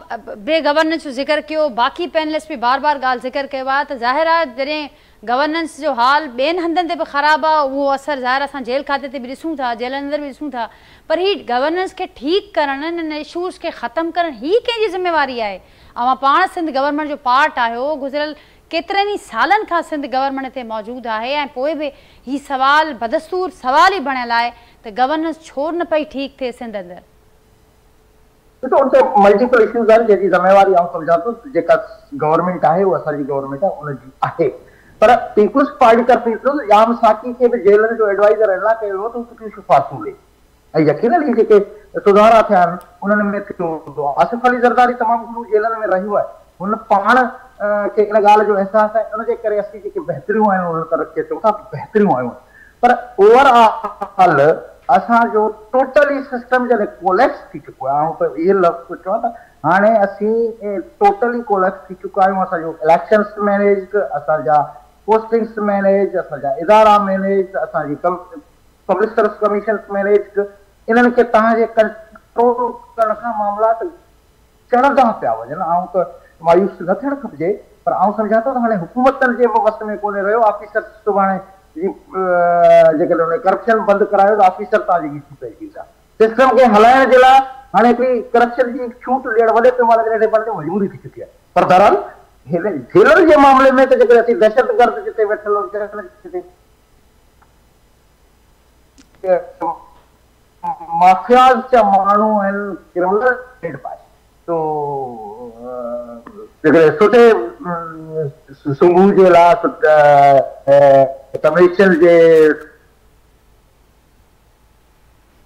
बे गवर्नेंस जो ज़िक्र कयो, बाक़ी पैनलिस्ट बि बार बार ॻाल्हि ज़िक्र कयो आहे त ज़ाहिर आहे जॾहिं गवर्नेंस जो हाल ॿियनि हंधनि ते बि ख़राबु आहे, उहो असरु ज़ाहिर असां जेल खाते ते बि ॾिसूं था, जेल अंदरि बि ॾिसूं था, पर हीअ गवर्नेंस खे ठीकु करणु, हिन इशूज़ खे ख़तमु करणु, हीअ कंहिंजी ज़िम्मेवारी आहे? ऐं पाण सिंध गवर्नमेंट जो पार्ट आहियो, गुज़िरियल केतिरनि ई सालनि खां सिंध गवर्नमेंट हिते मौजूदु आहे, ऐं पोइ बि हीउ सवाल बदस्तूर सवाल ई बणियल आहे त गवर्नेंस छो न पई ठीकु थिए सिंध अंदरि? ॾिसो, उन ते मल्टीपल इशूज़ आहिनि जंहिंजी ज़िम्मेवारी आउं सम्झां थो जेका गवर्नमेंट आहे उहा असांजी गवर्नमेंट आहे, उनजी आहे। पर पीपुल्स पार्टी तरफ़ याम साकी खे बि जेलनि जो एडवाइज़र अहिड़ा कयो हो त सुठियूं सिफारिशूं ॾे, ऐं यकीनन जेके सुधारा थिया आहिनि उन्हनि में थियो हूंदो। आसिफ अली ज़रदारी तमामु घणो जेलनि में रहियो आहे, हुन पाण खे इन ॻाल्हि जो अहसासु आहे, उनजे करे असीं जेके बहितरियूं आहिनि उन तरफ़ खे चऊं था बहितरियूं आहियूं, पर ओवरऑल असांजो टोटली सिस्टम जॾहिं कोलैप्स थी चुको आहे, त इहे लफ़्ज़ चवां त हाणे असीं टोटली कोलैप्स थी चुका आहियूं। असांजो इलेक्शन्स मैनेज, असांजा पोस्टिंग्स मैनेज, असांजा इदारा मैनेज, असांजी पब्लिक सर्विस कमीशन मैनेज, इन्हनि खे तव्हांजे कंट्रोल करण खां मामलात चढ़ंदा पिया वञनि। ऐं त मायूस न थियणु खपिजे, पर आउं सम्झां थो त हाणे हुकूमतनि जे वस में कोन्हे रहियो। ऑफिसर सुभाणे जेकॾहिं हुन करप्शन बंदि करायो त ऑफिसर तव्हांजी ॻीची पइजी था। सिस्टम खे हलाइण जे लाइ हाणे हिकिड़ी करप्शन जी छूट ॾियणु वॾे पैमाने ते मजबूरी थी चुकी आहे। पर बहरहाल हिन जेलनि जे मामले में त जेकॾहिं असीं दहशतगर्द जिते वेठल माफियाज़ जा माण्हू आहिनि, क्रिमिनल हेड पाए तो सुठे सुंगू जे लाइ कमीशन जे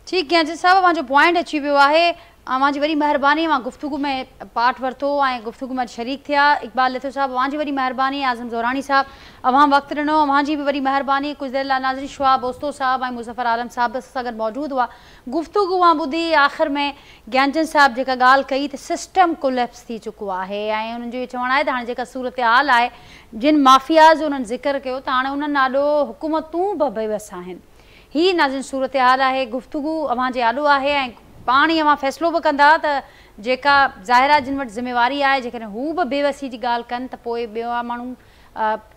ठीक है जी साहब, वहाँ जो पॉइंट अची वियो आहे, वहाँ जी वरी मेहरबानी, वहाँ गुफ्तगू में पार्ट वरतो ऐं गुफ्तगू में शरीक थिया। इकबाल लिथो साहब, वहाँ जी वरी मेहरबानी। आज़म ज़ोरानी साहब, वहाँ वक्त ॾिनो, वहाँ जी भी वरी मेहरबानी। कुछ देर लाइ नाज़री शुआब ओस्तो साहब ऐं मुज़फ़र आलम साहब सां गॾु मौजूद हुआ। गुफ्तगू वहाँ ॿुधी। आख़िर में ज्ञानचंद साहब जेका ॻाल्हि कई त सिस्टम कोलैप्स थी चुको आहे ऐं उन्हनि जो इहो चवणु आहे त हाणे जेका सूरत हाल आहे, जिन माफ़ियाज़ उन्हनि ज़िक्र कयो त हाणे उन्हनि ॾाढो हुकूमतूं बि बेवस आहिनि। ही नाज़िन सूरत हाल आहे। गुफ्तगू अव्हां जे आॾो आहे ऐं पाण ई अव्हां फ़ैसिलो बि कंदा त जेका ज़ाहिरा जिन वटि ज़िम्मेवारी आहे, जेकॾहिं हू बि बेवसी जी ॻाल्हि कनि त पोइ ॿिया माण्हू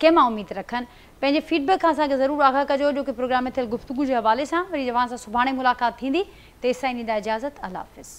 कंहिं मां उमेद रखनि। पंहिंजे फीडबैक खां असांखे ज़रूरु आगाह कजो, जो की प्रोग्राम में थियल गुफ्तगू जे हवाले सां वरी अव्हां सां सुभाणे मुलाक़ात थींदी। तेसिताईं ॾींदा इजाज़त। अल्लाह हाफ़िज़।